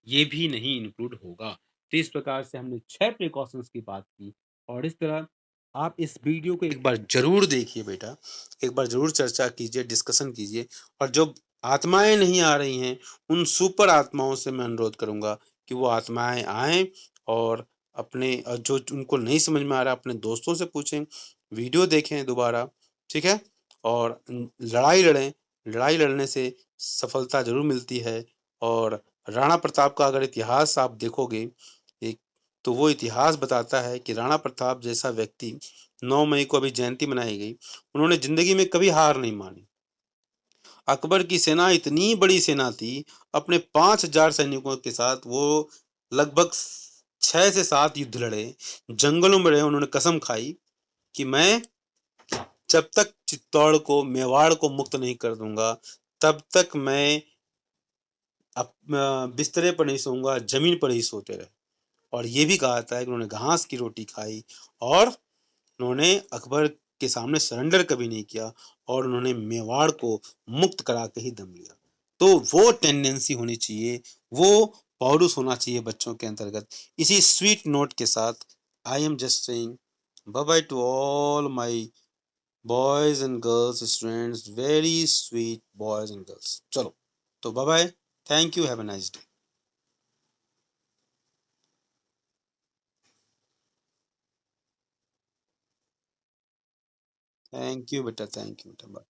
Speaker 1: ये भी नहीं इंक्लूड होगा। तो इस प्रकार से हमने 6 प्रिकॉशंस की बात की, और इस तरह आप इस वीडियो को एक बार जरूर देखिए बेटा, एक बार जरूर चर्चा कीजिए, डिस्कशन कीजिए, और जो आत्माएं नहीं आ रही हैं उन सुपर आत्माओं से मैं अनुरोध करूंगा कि वो आत्माएं आएं और अपने जो उनको नहीं समझ में आ रहा अपने दोस्तों से पूछें, वीडियो देखें दोबारा, ठीक है, और लड़ाई लड़ें। लड़ाई लड़ने से सफलता जरूर मिलती है, और राणा प्रताप का अगर इतिहास आप देखोगे एक, तो वो इतिहास बताता है कि राणा प्रताप जैसा व्यक्ति, 9 मई को अभी जयंती मनाई गई, उन्होंने जिंदगी में कभी हार नहीं मानी। अकबर की सेना इतनी बड़ी सेना थी, अपने 5,000 सैनिकों के साथ वो लगभग 6 से 7 युद्ध लड़े, जंगलों में रहे, उन्होंने कसम खाई कि मैं जब तक चित्तौड़ को, मेवाड़ को मुक्त नहीं कर दूंगा, तब तक मैं बिस्तरे पर नहीं सोऊंगा, जमीन पर ही सोते रहे। और ये भी कहा था कि उन्होंने घास की रोटी खाई, और उन्होंने अकबर के सामने सरेंडर कभी नहीं किया, और उन्होंने मेवाड़ को मुक्त करा के ही दम लिया। तो वो टेंडेंसी होनी चाहिए, वो पौरुष होना चाहिए बच्चों के अंतर्गत। इसी स्वीट नोट के साथ I am just saying bye bye to all my boys and girls students, very sweet boys and girls. चलो, तो bye bye, thank you, have a nice day. Thank you बेटा, थैंक यू बेटा, bye.